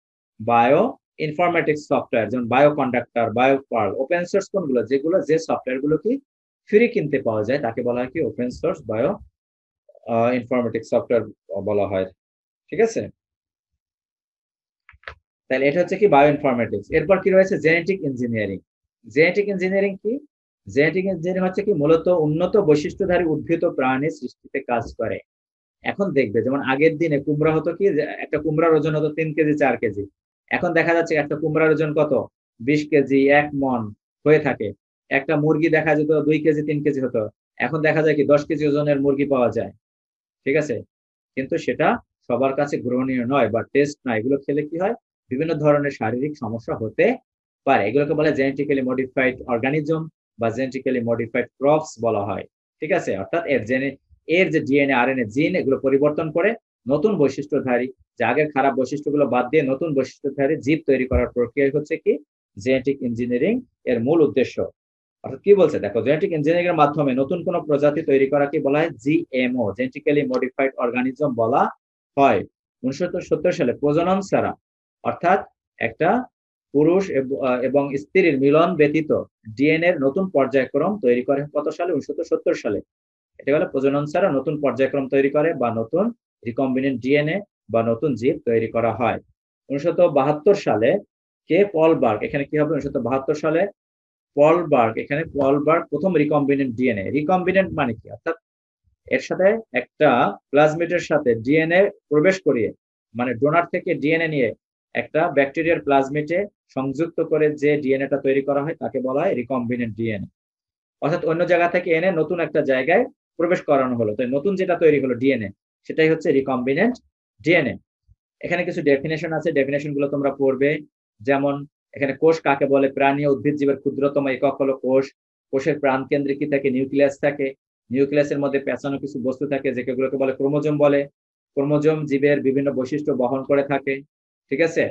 bioinformatics software, যেমন Bioconductor, BioPerl. Open source কোনগুলো? যেগুলো, যে সফটওয়্যার গুলো কি ফ্রি কিনতে পাওয়া যায়, তাকে বলা হয় কি open source bioinformatics software বলা হয়। ঠিক আছে, তাহলে এটা হচ্ছে কি বায়ো ইনফরমেটিক্স। এরপর কি রয়েছে? Genetic engineering. জেনেটিক ইঞ্জিনিয়ারিং কি? জেনেটিক ইঞ্জিনিয়ারিং হচ্ছে কি মূলত উন্নত বৈশিষ্ট্যধারী উদ্ভিদ ও প্রাণী সৃষ্টিতে কাজ করে। এখন দেখবে, যেমন আগের দিনে কুমড়া হতো কি, একটা কুমড়ার ওজন হতো 3 কেজি 4 কেজি। এখন দেখা যাচ্ছে একটা কুমড়ার ওজন কত? 20 কেজি, 1 মণ হয়ে থাকে। একটা মুরগি দেখা যেত 2 কেজি 3 কেজি হতো, এখন দেখা যায় কি 10 কেজি ওজনের মুরগি পাওয়া যায়। ঠিক আছে, কিন্তু সেটা সবার কাছে গ্রহণীয় নয় বা টেস্ট নয়। এগুলো খেলে কি হয়? বিভিন্ন ধরনের শারীরিক সমস্যা হতে পারে। এগুলোকে বলে জেনেটিক্যালি মডিফাইড অর্গানিজম বা জেনেটিক্যালি মডিফাইড ক্রপস বলা হয়। ঠিক আছে, অর্থাৎ এর যে ডিএনএ, আরএনএ, জিন, এগুলো পরিবর্তন করে নতুন বৈশিষ্ট্যধারী, যে আগের খারাপ বৈশিষ্ট্যগুলো বাদ দিয়ে নতুন বৈশিষ্ট্যধারী জীব তৈরি করার প্রক্রিয়া হচ্ছে কি জেনেটিক ইঞ্জিনিয়ারিং এর মূল উদ্দেশ্য। অর্থাৎ কি বলছে দেখো, জেনেটিক ইঞ্জিনিয়ারিং এর মাধ্যমে নতুন কোন প্রজাতি তৈরি করা কি বলা হয়? জিএমও, জেনেটিক্যালি মডিফাইড অর্গানিজম বলা হয়। 1970 সালে প্রজনন ছাড়া, অর্থাৎ একটা পুরুষ এবং স্ত্রীর মিলন ব্যতীত ডিএনএ এর নতুন পর্যায়ক্রম তৈরি করে কত সালে? 1970 সালে। এটা হলো প্রজনন ছাড়া নতুন পর্যায়ক্রম তৈরি করে বা নতুন রিকম্বিনেন্ট ডিএনএ বা নতুন জীব তৈরি করা হয়। 1972 সালে কে পল বার্গ, এখানে কি হবে? 1972 সালে পল বার্গ, এখানে পল বার্গ প্রথম রিকম্বিনেন্ট ডিএনএ। রিকম্বিনেন্ট মানে কি? অর্থাৎ এর সাথে একটা প্লাজমিডের সাথে ডিএনএ প্রবেশ করিয়ে, মানে ডোনার থেকে ডিএনএ নিয়ে একটা ব্যাকটেরিয়ার প্লাজমিডে সংযুক্ত করে যে ডিএনএটা তৈরি করা হয় তাকে বলা হয় রিকম্বিনেন্ট ডিএনএ। অর্থাৎ অন্য জায়গা থেকে এনে নতুন একটা জায়গায় প্রবেশ করানো হলো, তাই নতুন যেটা তৈরি হলো ডিএনএ, সেটাই হচ্ছে রিকম্বিনেন্ট ডিএনএ। এখানে কিছু ডেফিনেশন আছে, ডেফিনেশন গুলো তোমরা পড়বে। যেমন এখানে কোষ কাকে বলে? প্রাণী ও উদ্ভিদ জীবের ক্ষুদ্রতম একক হলো কোষ। কোষের প্রাণ কেন্দ্রে কি থাকে? নিউক্লিয়াস থাকে। নিউক্লিয়াসের মধ্যে পেঁচানো কিছু বস্তু থাকে, যেগুলোকে বলে ক্রোমোজোম বলে। ক্রোমোজোম জীবের বিভিন্ন বৈশিষ্ট্য বহন করে থাকে। ঠিক আছে,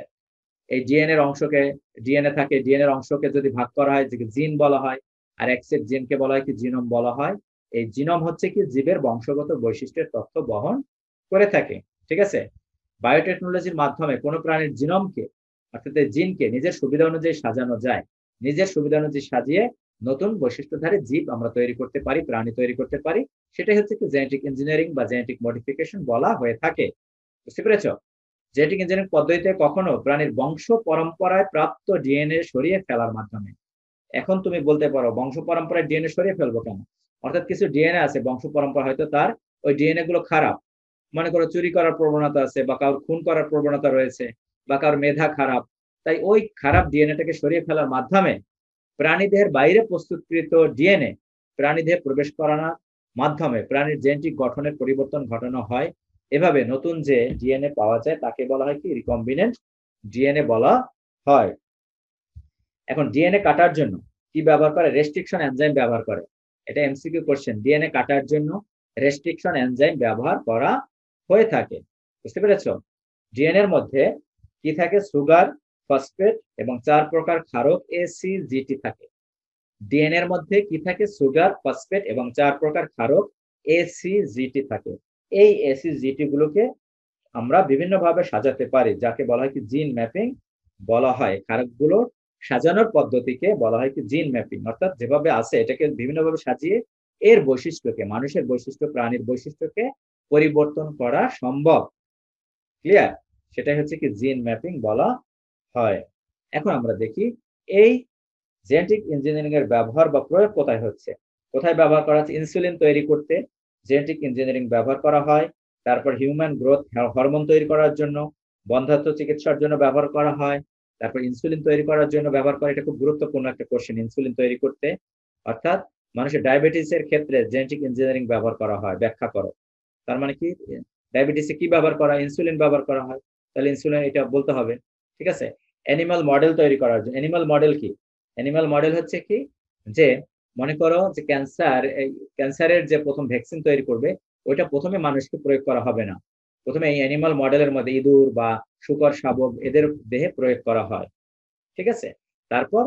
এই ডিএনএর অংশকে, ডিএনএ থাকে, ডিএনএর অংশকে যদি ভাগ করা হয় যে জিন বলা হয়, আর এক সেট জিনকে বলা হয় কি জিনোম বলা হয়। এই জিনোম হচ্ছে কি জীবের বংশগত বৈশিষ্ট্যের তথ্য বহন করে থাকে। ঠিক আছে, বায়োটেকনোলজির মাধ্যমে কোনো প্রাণীর জিনোমকে অর্থাৎ জিনকে নিজের সুবিধা অনুযায়ী সাজানো যায়, নিজের সুবিধা অনুযায়ী সাজিয়ে নতুন বৈশিষ্ট্যধারী জীব আমরা তৈরি করতে পারি, প্রাণী তৈরি করতে পারি। সেটাই হচ্ছে কি জেনেটিক ইঞ্জিনিয়ারিং বা জেনেটিক মডিফিকেশন বলা হয়ে থাকে। বুঝতে পেরেছ? জেনেটিক ইঞ্জিনিয়ারিং পদ্ধতিতে কখনো প্রাণীর বংশ পরম্পরায় প্রাপ্ত ডিএনএ সরিয়ে ফেলার মাধ্যমে। এখন তুমি বলতে পারো বংশ পরম্পরায় ডিএনএ সরিয়ে ফেলবো কেন? অর্থাৎ কিছু ডিএনএ আছে বংশ পরম্পরা, হয়তো তার ওই ডিএনএ গুলো খারাপ, মনে করো চুরি করার প্রবণতা আছে বা কারোর খুন করার প্রবণতা রয়েছে বা কারোর মেধা খারাপ, তাই ওই খারাপ ডিএনএটাকে সরিয়ে ফেলার মাধ্যমে প্রাণীদেহের বাইরে প্রস্তুতকৃত ডিএনএ প্রাণীদেহে প্রবেশ করানোর মাধ্যমে প্রাণীর জেনেটিক গঠনের পরিবর্তন ঘটানো হয়। এভাবে নতুন যে ডিএনএ পাওয়া যায় তাকে বলা হয় কি রিকম্বিনেন্ট ডিএনএ বলা হয়। এখন ডিএনএ কাটার জন্য কি ব্যবহার করে? রেস্ট্রিকশন এনজাইম ব্যবহার করে। এটা এমসিকিউ কোশ্চেন। ডিএনএ কাটার জন্য রেস্ট্রিকশন এনজাইম ব্যবহার করা হয়ে থাকে। বুঝতে পেরেছ? ডিএনএ এর মধ্যে কি থাকে? সুগার, ফসফেট এবং 4 প্রকার ক্ষারক এসিজিটি থাকে। ডিএনএ এর মধ্যে কি থাকে? সুগার, ফসফেট এবং 4 প্রকার ক্ষারক এসিজিটি থাকে। এই এসিজিটি গুলোকে আমরা বিভিন্ন ভাবে সাজাতে পারি, যাকে বলা হয় কি জিন ম্যাপিং বলা হয়। ক্ষারকগুলো সাজানোর পদ্ধতিকে বলা হয় কি জিন ম্যাপিং, অর্থাৎ যেভাবে আছে এটাকে বিভিন্নভাবে সাজিয়ে এর বৈশিষ্ট্যকে, মানুষের বৈশিষ্ট্য, প্রাণীর বৈশিষ্ট্যকে পরিবর্তন করা সম্ভব। ক্লিয়ার? সেটাই হচ্ছে কি জিন ম্যাপিং বলা হয়। এখন আমরা দেখি এই জেনেটিক ইঞ্জিনিয়ারিং এর ব্যবহার বা প্রয়োগ কোথায় হচ্ছে, কোথায় ব্যবহার করা হচ্ছে? ইনসুলিন তৈরি করতে জেনেটিক ইঞ্জিনিয়ারিং ব্যবহার করা হয়। তারপর হিউম্যান গ্রোথ হরমোন তৈরি করার জন্য, বন্ধ্যাত্ব চিকিৎসার জন্য ব্যবহার করা হয়। তারপর ইনসুলিন তৈরি করার জন্য ব্যবহার করা, এটা খুব গুরুত্বপূর্ণ একটা কোশ্চেন, ইনসুলিন তৈরি করতে। অর্থাৎ মানুষের ডায়াবেটিসের ক্ষেত্রে জেনেটিক ইঞ্জিনিয়ারিং ব্যবহার করা হয়, ব্যাখ্যা করো। তার মানে কি ডায়াবেটিসে কি ব্যবহার করা? ইনসুলিন ব্যবহার করা হয়। তাহলে ইনসুলিন এটা বলতে হবে। ঠিক আছে, অ্যানিমাল মডেল তৈরি করার জন্য। অ্যানিমাল মডেল কি? অ্যানিমাল মডেল হচ্ছে কি, যে মনে করো যে ক্যান্সারের যে প্রথম ভ্যাকসিন তৈরি করবে, ওইটা প্রথমে মানুষকে প্রয়োগ করা হবে না, প্রথমে এই অ্যানিমাল মডেলের মধ্যে ইঁদুর বা শুকর, শাবক এদের দেহে প্রয়োগ করা হয়। ঠিক আছে, তারপর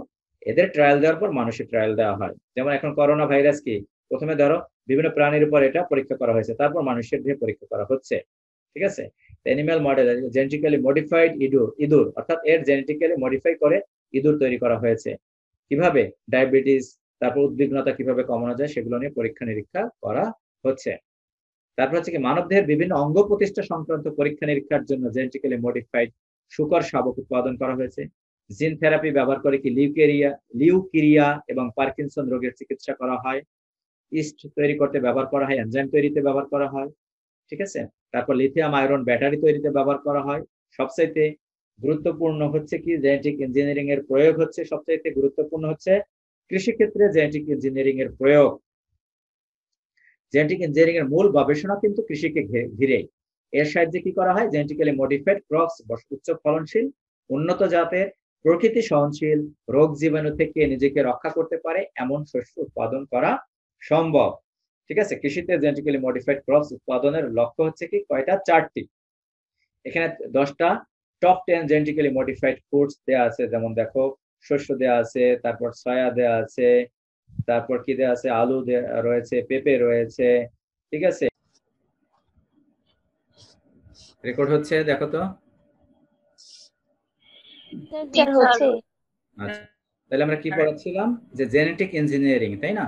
এদের ট্রায়াল দেওয়ার পর মানুষের ট্রায়াল দেওয়া হয়। যেমন এখন করোনা ভাইরাস কি, প্রথমে ধরো বিভিন্ন প্রাণীর উপর এটা পরীক্ষা করা হয়েছে, তারপর মানুষের দেহে পরীক্ষা করা হচ্ছে। ঠিক আছে, অ্যানিমাল মডেল জেনেটিক্যালি মডিফাইড ইঁদুর, অর্থাৎ এর জেনেটিক্যালি মডিফাই করে ইঁদুর তৈরি করা হয়েছে। কিভাবে ডায়াবেটিস, তারপর উদ্বিগ্নতা কিভাবে কমানো যায় সেগুলো নিয়ে পরীক্ষা নিরীক্ষা করা হচ্ছে। তারপর হচ্ছে কি মানবদেহের বিভিন্ন অঙ্গ প্রতিষ্ঠা সংক্রান্ত পরীক্ষা নিরীক্ষার জন্য জেনেটিক্যালি মডিফাইড শুকর, শাবক উৎপাদন করা হয়েছে। জিন থেরাপি ব্যবহার করে কি লিউকেরিয়া এবং পার্কিনসন রোগের চিকিৎসা করা হয়। ইস্ট তৈরি করতে ব্যবহার করা হয়, এনজাইম তৈরিতে ব্যবহার করা হয়। ঠিক আছে, তারপর লিথিয়াম আয়রন ব্যাটারি তৈরিতে ব্যবহার করা হয়। সবচাইতে গুরুত্বপূর্ণ হচ্ছে কি জেনেটিক ইঞ্জিনিয়ারিং এর প্রয়োগ হচ্ছে, সবচাইতে গুরুত্বপূর্ণ হচ্ছে কৃষিক্ষেত্রে জেনেটিক ইঞ্জিনিয়ারিং এর প্রয়োগ। জেনেটিক ইঞ্জিনিয়ারিং এর মূল গবেষণা কিন্তু কৃষিকে ঘিরে। এর সাহায্যে কি করা হয়? জেনেটিক্যালি মডিফাইড ক্রপস, উচ্চ ফলনশীল, উন্নত জাতের, প্রকৃতি সহনশীল, রোগ জীবাণু থেকে নিজেকে রক্ষা করতে পারে এমন শস্য উৎপাদন করা সম্ভব। ঠিক আছে, কৃষিতে জেনেটিক্যালি মডিফাইড ক্রপস উৎপাদনের লক্ষ্য হচ্ছে কি কয়টা? 4টি। এখানে 10টা টপ 10 জেনেটিক্যালি মডিফাইড ফুডস দেওয়া আছে। যেমন দেখো শস্য দেওয়া আছে, তারপর সয়া দেওয়া আছে, তারপর কি দেওয়া আছে? আলু রয়েছে, পেঁপে রয়েছে। ঠিক আছে, রেকর্ড হচ্ছে, দেখো তো। আচ্ছা, তাহলে আমরা কি পড়াচ্ছিলাম? যে জেনেটিক ইঞ্জিনিয়ারিং, তাই না?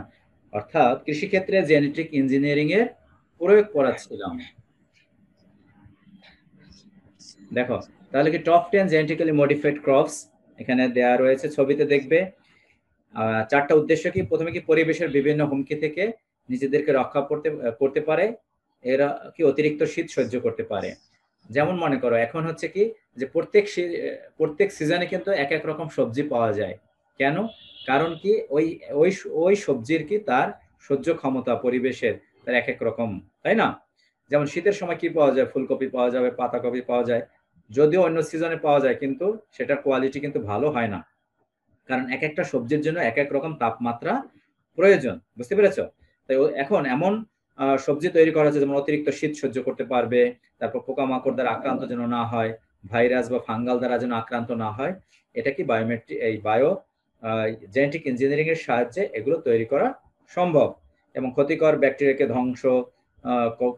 অর্থাৎ কৃষিক্ষেত্রে জেনেটিক ইঞ্জিনিয়ারিং এর প্রয়োগ পড়াচ্ছিলাম। দেখো তাহলে কি টপ 10 জেনেটিক্যালি মডিফাইড ক্রপস এখানে দেয়া রয়েছে, ছবিতে দেখবে। 4টা উদ্দেশ্য কি? প্রথমে কি পরিবেশের বিভিন্ন হুমকি থেকে নিজেদেরকে রক্ষা করতে পারে, এরা কি অতিরিক্ত শীত সহ্য করতে পারে। যেমন মনে করো এখন হচ্ছে কি যে প্রত্যেক সিজনে কিন্তু এক এক রকম সবজি পাওয়া যায়। কেন? কারণ কি ওই ওই ওই সবজির কি তার সহ্য ক্ষমতা পরিবেশের তার এক এক রকম, তাই না? যেমন শীতের সময় কি পাওয়া যায়? ফুলকপি পাওয়া যাবে, পাতাকপি পাওয়া যায়, যদিও অন্য সিজনে পাওয়া যায়, কিন্তু সেটার কোয়ালিটি কিন্তু ভালো হয় না, কারণ এক একটা সবজির জন্য এক এক রকম তাপমাত্রা প্রয়োজন। বুঝতে পেরেছো? তাই এখন এমন সবজি তৈরি করা হচ্ছে যেমন অতিরিক্ত শীত সহ্য করতে পারবে, তারপর পোকামাকড় দ্বারা আক্রান্ত যেন না হয়, ভাইরাস বা ফাঙ্গাল দ্বারা যেন আক্রান্ত না হয়। এটা কি বায়ো জেনেটিক ইঞ্জিনিয়ারিং এর সাহায্যে এগুলো তৈরি করা সম্ভব। এবং ক্ষতিকর ব্যাকটেরিয়াকে ধ্বংস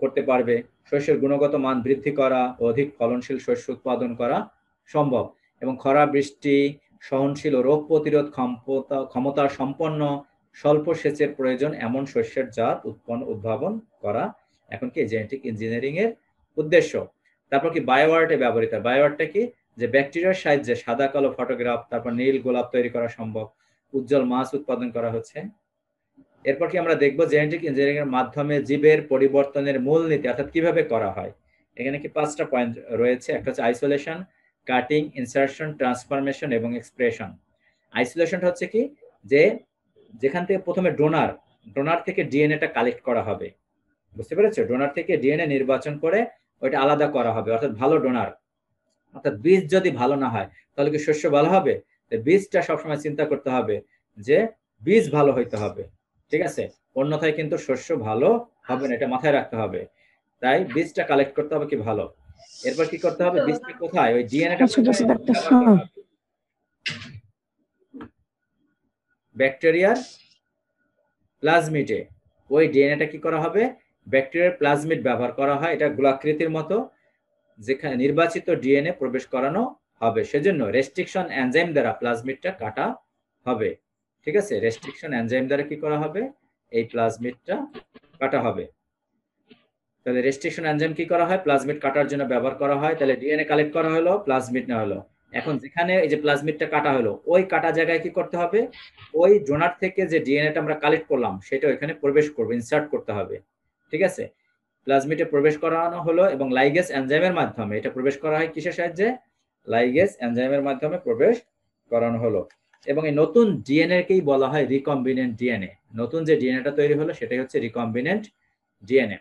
করতে পারবে। শস্যের গুণগত মান বৃদ্ধি করা ও অধিক ফলনশীল শস্য উৎপাদন করা সম্ভব। এবং খরা, বৃষ্টি সহনশীল ও রোগ প্রতিরোধ ক্ষমতা সম্পন্ন, স্বল্প সেচের প্রয়োজন এমন শস্যের জাত উদ্ভাবন করা এখন কি জেনেটিক ইঞ্জিনিয়ারিং এর উদ্দেশ্য। তারপর কি বায়োআর্টে ব্যবহৃত। বায়োআর্টটা কি, যে ব্যাকটেরিয়ার সাহায্যে সাদা কালো ফটোগ্রাফ, তারপর নীল গোলাপ তৈরি করা সম্ভব, উজ্জ্বল মাছ উৎপাদন করা হচ্ছে। এরপর কি আমরা দেখবো জেনেটিক ইঞ্জিনিয়ারিং এর মাধ্যমে জীবের পরিবর্তনের মূলনীতি অর্থাৎ কিভাবে করা হয়। এখানে কি 5টা পয়েন্ট রয়েছে। একটা হচ্ছে আইসোলেশন, কাটিং, ইনসারশন, ট্রান্সফরমেশন এবং এক্সপ্রেশন। আইসোলেশনটা হচ্ছে কি, যে যেখান থেকে প্রথমে ডোনার থেকে ডিএনএটা কালেক্ট করা হবে, বুঝতে পেরেছো? ডোনার থেকে ডিএনএ নির্বাচন করে ওইটা আলাদা করা হবে, অর্থাৎ ভালো ডোনার। অর্থাৎ বীজ যদি ভালো না হয় তাহলে কি শস্য ভালো হবে? বীজটা সবসময় চিন্তা করতে হবে যে বীজ ভালো হইতে হবে, ঠিক আছে? অন্যথায় কিন্তু শস্য ভালো হবে না, এটা মাথায় রাখতে হবে। তাই বীজটা কালেক্ট করতে হবে কি ভালো। এরপর কি করতে হবে, বীজটা কোথায়, ওই ডিএনএটা ব্যাকটেরিয়ার প্লাজমিডে। ওই ডিএনএটা কি করা হবে, ব্যাকটেরিয়ার প্লাজমিড ব্যবহার করা হয়, এটা গোলাকৃতির মতো, যেখানে নির্বাচিত ডিএনএ প্রবেশ করানো হবে। সেজন্য রেস্ট্রিকশন এনজাইম দ্বারা প্লাজমিডটা কাটা হবে, ঠিক আছে? রেস্ট্রিকশন এনজাইম দ্বারা কি করা হবে, এই প্লাজমিডটা কাটা হবে। তাহলে রেস্ট্রিকশন এনজাইম কি করা হয়, প্লাজমিড কাটার জন্য ব্যবহার করা হয়। তাহলে ডিএনএ কালেক্ট করা হলো, প্লাজমিড নেওয়া হলো। এখন যেখানে এই যে প্লাজমিডটা কাটা হলো, ওই কাটা জায়গায় কি করতে হবে, ওই ডোনার থেকে যে ডিএনএটা আমরা কালেক্ট করলাম সেটা ওখানে প্রবেশ করবে, ইনসার্ট করতে হবে, ঠিক আছে? প্লাজমিডে প্রবেশ করানো হলো এবং লাইগেজ এনজাইমের মাধ্যমে এটা প্রবেশ করা হয়। কিসের সাহায্যে? লাইগেজ এনজাইমের মাধ্যমে প্রবেশ করানো হলো। এবং এই নতুন ডিএনএ কেই বলা হয় রিকম্বিনেন্ট ডিএনএ। নতুন যে ডিএনএটা তৈরি হলো সেটাই হচ্ছে রিকম্বিনেন্ট ডিএনএ।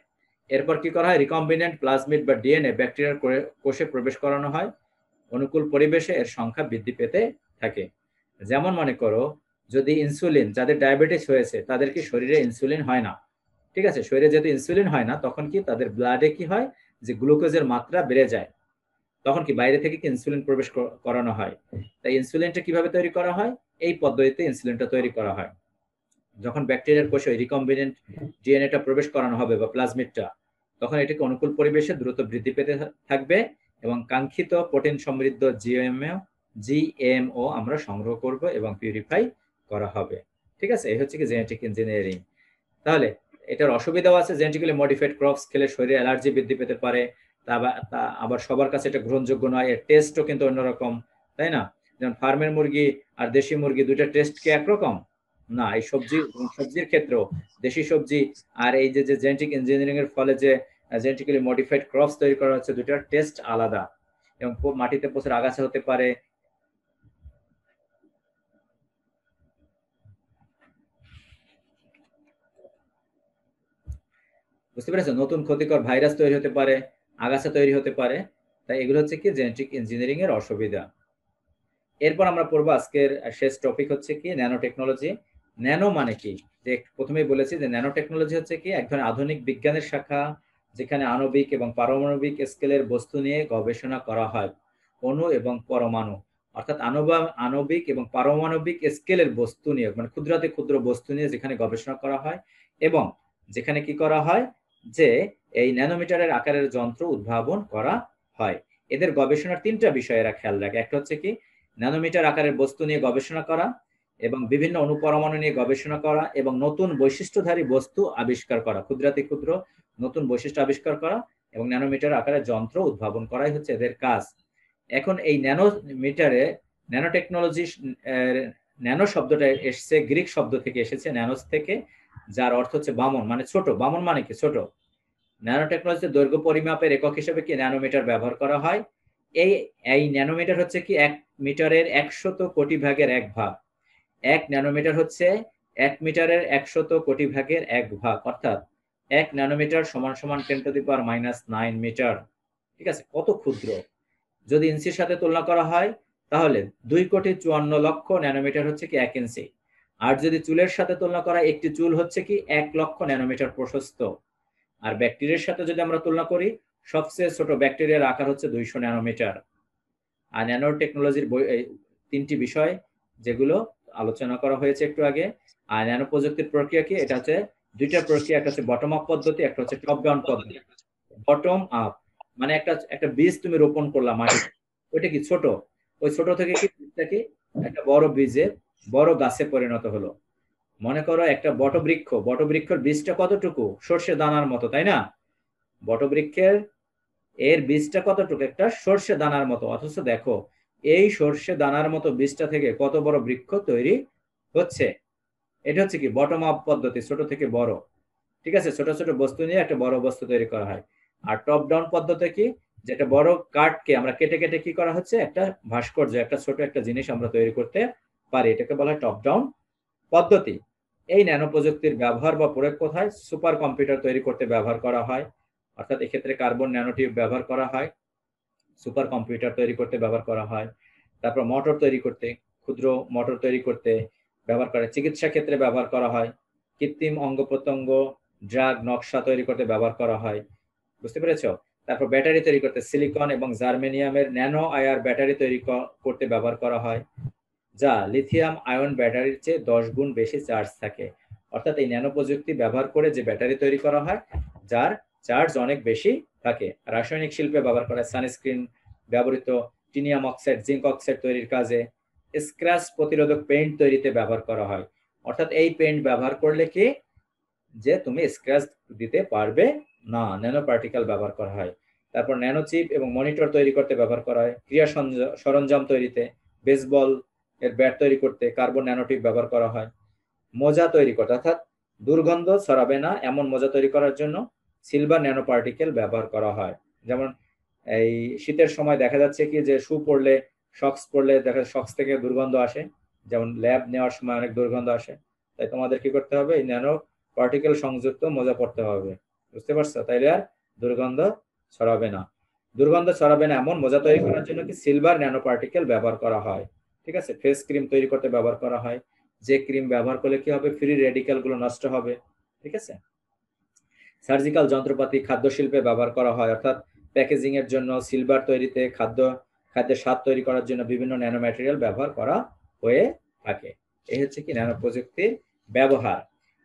এরপর কি করা হয়, রিকম্বিনেন্ট প্লাজমিড বা ডিএনএ ব্যাকটেরিয়ার কোষে প্রবেশ করানো হয়। অনুকূল পরিবেশে এর সংখ্যা বৃদ্ধি পেতে থাকে। যেমন মনে করো, যদি ইনসুলিন, যাদের ডায়াবেটিস হয়েছে তাদের কি শরীরে ইনসুলিন হয় না, ঠিক আছে? শরীরে যেহেতু ইনসুলিন হয় না, তখন কি তাদের ব্লাডে কি হয়, যে গ্লুকোজের মাত্রা বেড়ে যায়। তখন কি বাইরে থেকে কি ইনসুলিন প্রবেশ করানো হয়। তাই ইনসুলিনটা কিভাবে তৈরি করা হয়, এই পদ্ধতিতে ইনসুলিনটা তৈরি করা হয়। যখন ব্যাকটেরিয়ার কোষে রিকম্বিনেন্ট ডিএনএটা প্রবেশ করানো হবে বা প্লাজমিডটা, তখন এটাকে অনুকূল পরিবেশে দ্রুত বৃদ্ধি পেতে থাকবে এবং কাঙ্ক্ষিত প্রোটিন সমৃদ্ধ জিএমও আমরা সংগ্রহ করব এবং পিউরিফাই করা হবে, ঠিক আছে? এই হচ্ছে কি জেনেটিক ইঞ্জিনিয়ারিং। তাহলে এটার অসুবিধাও আছে, জেনেটিক্যালি মডিফাইড ক্রপস খেলে শরীরে অ্যালার্জি বৃদ্ধি পেতে পারে। আবার সবার কাছে এটা গ্রহণযোগ্য নয়, এর টেস্টও কিন্তু অন্যরকম, তাই না? যেমন ফার্মের মুরগি আর দেশি মুরগি দুইটা টেস্ট কি একরকম না। এই সবজির ক্ষেত্রেও দেশি সবজি আর এই যে জেনেটিক ইঞ্জিনিয়ারিং এর ফলে যে জেনেটিক্যালি মডিফাইড ক্রপস তৈরি করা হচ্ছে, দুটার টেস্ট আলাদা এবং মাটিতে প্রচুর আগাছা হতে পারে। বুঝতে পেরেছো? নতুন ক্ষতিকর ভাইরাস তৈরি হতে পারে, আগাছা তৈরি হতে পারে। তাই এগুলো হচ্ছে কি জেনেটিক ইঞ্জিনিয়ারিং এর অসুবিধা। এরপর আমরা পড়বো আজকের শেষ টপিক হচ্ছে কি ন্যানো টেকনোলজি। ন্যানো মানে কি, যে প্রথমেই বলেছি যে ন্যানো টেকনোলজি হচ্ছে কি এক ধরনের আধুনিক বিজ্ঞানের শাখা, যেখানে আণবিক এবং পারমাণবিক স্কেলের বস্তু নিয়ে গবেষণা করা হয়। অণু এবং পরমাণু, অর্থাৎ আণবিক এবং পারমাণবিক স্কেলের বস্তু নিয়ে, মানে ক্ষুদ্রাতি ক্ষুদ্র বস্তু নিয়ে যেখানে গবেষণা করা হয় এবং যেখানে কি করা হয়, যে এই ন্যানোমিটারের আকারের যন্ত্র উদ্ভাবন করা হয়। এদের গবেষণার 3টা বিষয় এরা খেয়াল রাখে। একটা হচ্ছে কি ন্যানোমিটার আকারের বস্তু নিয়ে গবেষণা করা এবং বিভিন্ন অণুপরমাণু নিয়ে গবেষণা করা এবং নতুন বৈশিষ্ট্যধারী বস্তু আবিষ্কার করা, ক্ষুদ্রাতি ক্ষুদ্র নতুন বৈশিষ্ট্য আবিষ্কার করা এবং ন্যানোমিটার আকারের যন্ত্র উদ্ভাবন করাই হচ্ছে এদের কাজ। এখন এই ন্যানোমিটারে ন্যানো টেকনোলজি, ন্যানো শব্দটা এসেছে গ্রিক শব্দ থেকে, এসেছে ন্যানোস থেকে, যার অর্থ হচ্ছে বামন, মানে ছোট। বামন মানে কি ছোট। ন্যানো টেকনোলজিতে দৈর্ঘ্য পরিমাপের একক হিসেবে কি ন্যানোমিটার ব্যবহার করা হয়। এই ন্যানোমিটার হচ্ছে কি 1 মিটারের 100 কোটি ভাগের 1 ভাগ। 1 ন্যানোমিটার হচ্ছে 1 মিটারের 100 কোটি ভাগের 1 ভাগ, অর্থাৎ 1 ন্যানোমিটার সমান সমান 10⁻⁹ মিটার, ঠিক আছে? কত ক্ষুদ্র। যদি ইঞ্চির সাথে তুলনা করা হয় তাহলে 2,54,00,000 ন্যানোমিটার হচ্ছে কি 1 ইঞ্চি। আর যদি চুলের সাথে তুলনা করা, একটি চুল হচ্ছে কি 1 লক্ষ ন্যানোমিটার প্রশস্ত। আর ব্যাকটেরিয়ার সাথে যদি আমরা তুলনা করি, সবচেয়ে ছোট ব্যাকটেরিয়ার আকার হচ্ছে 200 ন্যানোমিটার। আর ন্যানো টেকনোলজির 3টি বিষয় যেগুলো আলোচনা করা হয়েছে একটু আগে। আর ন্যানো প্রযুক্তির প্রক্রিয়া কি, এটা হচ্ছে দুইটা প্রক্রিয়া, একটা হচ্ছে বটম আপ পদ্ধতি, একটা হচ্ছে টপ ডাউন পদ্ধতি। বটম আপ মানে একটা বীজ তুমি রোপণ করলা মাটিতে, ওইটা কি ছোট, ওই ছোট থেকে কি বীজটা কি একটা বড় বীজে বড় গাছে পরিণত হলো। মনে করো একটা বটবৃক্ষের বীজটা কতটুকু, সর্ষে দানার মতো, তাই না? বটবৃক্ষের এর বীজটা কতটুকু, একটা সর্ষে দানার মতো। অথচ দেখো এই সর্ষে দানার মতো বীজটা থেকে কত বড় বৃক্ষ তৈরি হচ্ছে। এটা হচ্ছে কি বটম আপ পদ্ধতি, ছোট থেকে বড়। ঠিক আছে, ছোট ছোট বস্তু নিয়ে একটা বড় বস্তু তৈরি করা হয়। আর টপ ডাউন পদ্ধতি কি, যেটা বড় কাঠকে আমরা কেটে কেটে কি করা হচ্ছে, একটা ভাস্কর্য, একটা ছোট একটা জিনিস আমরা তৈরি করতে পারি, এটাকে বলা হয় টপ ডাউন পদ্ধতি। এই ন্যানো প্রযুক্তির ব্যবহার বা প্রয়োগ কোথায়? সুপার কম্পিউটার তৈরি করতে ব্যবহার করা হয়, অর্থাৎ এক্ষেত্রে কার্বন ন্যানোটিউব ব্যবহার করা হয়। সুপার কম্পিউটার তৈরি করতে ব্যবহার করা হয়। তারপর মোটর তৈরি করতে, ক্ষুদ্র মোটর তৈরি করতে ব্যবহার করে। চিকিৎসা ক্ষেত্রে ব্যবহার করা হয়। কৃত্রিম অঙ্গ প্রত্যঙ্গ, ড্রাগ নকশা তৈরি করতে ব্যবহার করা হয়। বুঝতে পেরেছো? তারপর ব্যাটারি তৈরি করতে সিলিকন এবং জার্মেনিয়ামের ন্যানো আয়ার ব্যাটারি তৈরি করতে ব্যবহার করা হয়, যা লিথিয়াম আয়ন ব্যাটারির চেয়ে 10 গুণ বেশি চার্জ থাকে। অর্থাৎ এই ন্যানো প্রযুক্তি ব্যবহার করে যে ব্যাটারি তৈরি করা হয়, যার চার্জ অনেক বেশি থাকে। রাসায়নিক শিল্পে ব্যবহার করা হয়। সানস্ক্রিন ব্যবহৃত টিনিয়াম অক্সাইড, জিঙ্ক অক্সাইড তৈরির কাজে, স্ক্র্যাচ প্রতিরোধক পেইন্ট তৈরিতে ব্যবহার করা হয়। অর্থাৎ এই পেইন্ট ব্যবহার করলে কি যে তুমি স্ক্র্যাচ দিতে পারবে না, ন্যানো পার্টিকেল ব্যবহার করা হয়। তারপর ন্যানো চিপ এবং মনিটর তৈরি করতে ব্যবহার করা হয়। ক্রিয়া সরঞ্জাম তৈরিতে, বেসবল এর ব্যাট তৈরি করতে কার্বন ন্যানোটিউব ব্যবহার করা হয়। মোজা তৈরি করতে, অর্থাৎ দুর্গন্ধ ছড়াবে না এমন মোজা তৈরি করার জন্য সিলভার ন্যানো পার্টিকেল ব্যবহার করা হয়। যেমন এই শীতের সময় দেখা যাচ্ছে কি যে শু পরলে, সক্স পরলে দেখা সক্স থেকে দুর্গন্ধ আসে, যেমন ল্যাব নেওয়ার সময় অনেক দুর্গন্ধ আসে। তাই তোমাদের কি করতে হবে, এই ন্যানো পার্টিকেল সংযুক্ত মোজা পরতে হবে। বুঝতে পারছো? তাইলে আর দুর্গন্ধ ছড়াবে না। দুর্গন্ধ ছড়াবে না এমন মোজা তৈরি করার জন্য কি সিলভার ন্যানো পার্টিকেল ব্যবহার করা হয়। ঠিক আছে, ফেস ক্রিম তৈরি করতে ব্যবহার করা হয়, যে ক্রিম ব্যবহার করলে কি হবে, ফ্রি রেডিক্যাল গুলো নষ্ট হবে। ঠিক আছে। সার্জিক্যাল যন্ত্রপাতি খাদ্য শিল্পে ব্যবহার করা হয়, অর্থাৎ প্যাকেজিং এর জন্য, সিলভার তৈরিতে, খাদ্যের স্বাদ তৈরি করার জন্য বিভিন্ন ন্যানো ম্যাটেরিয়াল ব্যবহার করা হয়ে থাকে। এই হচ্ছে কি ন্যানো প্রযুক্তির ব্যবহার।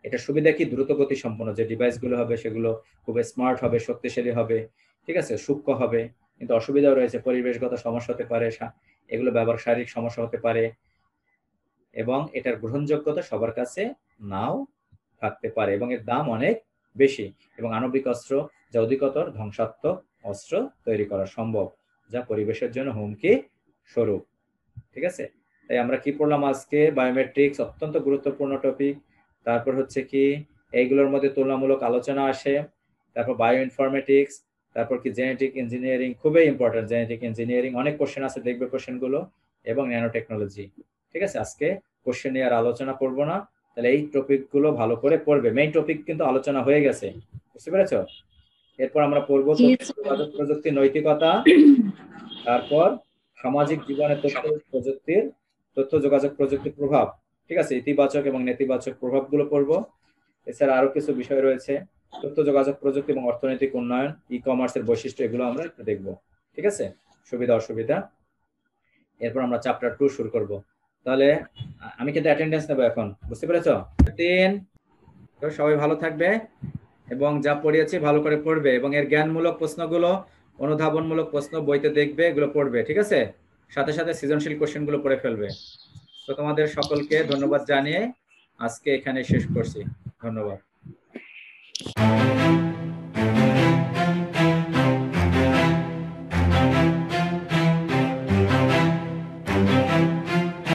এটা সুবিধা কি, দ্রুত গতি সম্পন্ন যে ডিভাইস গুলো হবে সেগুলো খুব স্মার্ট হবে, শক্তিশালী হবে, ঠিক আছে, সূক্ষ্ম হবে। কিন্তু অসুবিধাও রয়েছে, পরিবেশগত সমস্যা হতে পারে, এগুলো ব্যবহার শারীরিক সমস্যা হতে পারে, এবং এটার গ্রহণযোগ্যতা সবার কাছে নাও থাকতে পারে, এবং এর দাম অনেক বেশি, এবং আণবিক অস্ত্র যা অধিকতর ধ্বংসাত্মক অস্ত্র তৈরি করা সম্ভব, যা পরিবেশের জন্য হুমকি স্বরূপ। ঠিক আছে, তাই আমরা কি পড়লাম আজকে, বায়োমেট্রিক্স অত্যন্ত গুরুত্বপূর্ণ টপিক। তারপর হচ্ছে কি এইগুলোর মধ্যে তুলনামূলক আলোচনা আসে। তারপর বায়ো ইনফরমেটিক্স, তারপর কি জেনেটিক ইঞ্জিনিয়ারিং, খুবই ইম্পর্টেন্ট জেনেটিক ইঞ্জিনিয়ারিং, অনেক কোশ্চেন আছে, দেখবে কোশ্চেন গুলো, এবং ন্যানো টেকনোলজি। ঠিক আছে, আজকে কোশ্চেন নিয়ে আর আলোচনা করবো না। তাহলে এই টপিক গুলো ভালো করে পড়বে, মেইন টপিক কিন্তু আলোচনা হয়ে গেছে। বুঝতে পেরেছো? এরপর আমরা পড়বো যোগাযোগ প্রযুক্তি নৈতিকতা, তারপর সামাজিক জীবনে তথ্য যোগাযোগ প্রযুক্তির প্রভাব। ঠিক আছে, ইতিবাচক এবং নেতিবাচক প্রভাবগুলো পড়বো। এছাড়া আরো কিছু বিষয় রয়েছে, তথ্য যোগাযোগ প্রযুক্তি এবং অর্থনৈতিক উন্নয়ন, ই কমার্সের বৈশিষ্ট্য, এগুলো আমরা একটু দেখবো। ঠিক আছে, সুবিধা অসুবিধা। এরপর আমরা চ্যাপ্টার 2 শুরু করব। তাহলে আমি কিন্তু অ্যাটেন্ডেন্স নেবো এখন। বুঝতে পেরেছো? তো সবাই ভালো থাকবে এবং যা পড়িয়েছি ভালো করে পড়বে, এবং এর জ্ঞানমূলক প্রশ্নগুলো, অনুধাবনমূলক প্রশ্ন বইতে দেখবে, এগুলো পড়বে। ঠিক আছে, সাথে সাথে সৃজনশীল কোশ্চেনগুলো পড়ে ফেলবে। তো তোমাদের সকলকে ধন্যবাদ জানিয়ে আজকে এখানে শেষ করছি। ধন্যবাদ।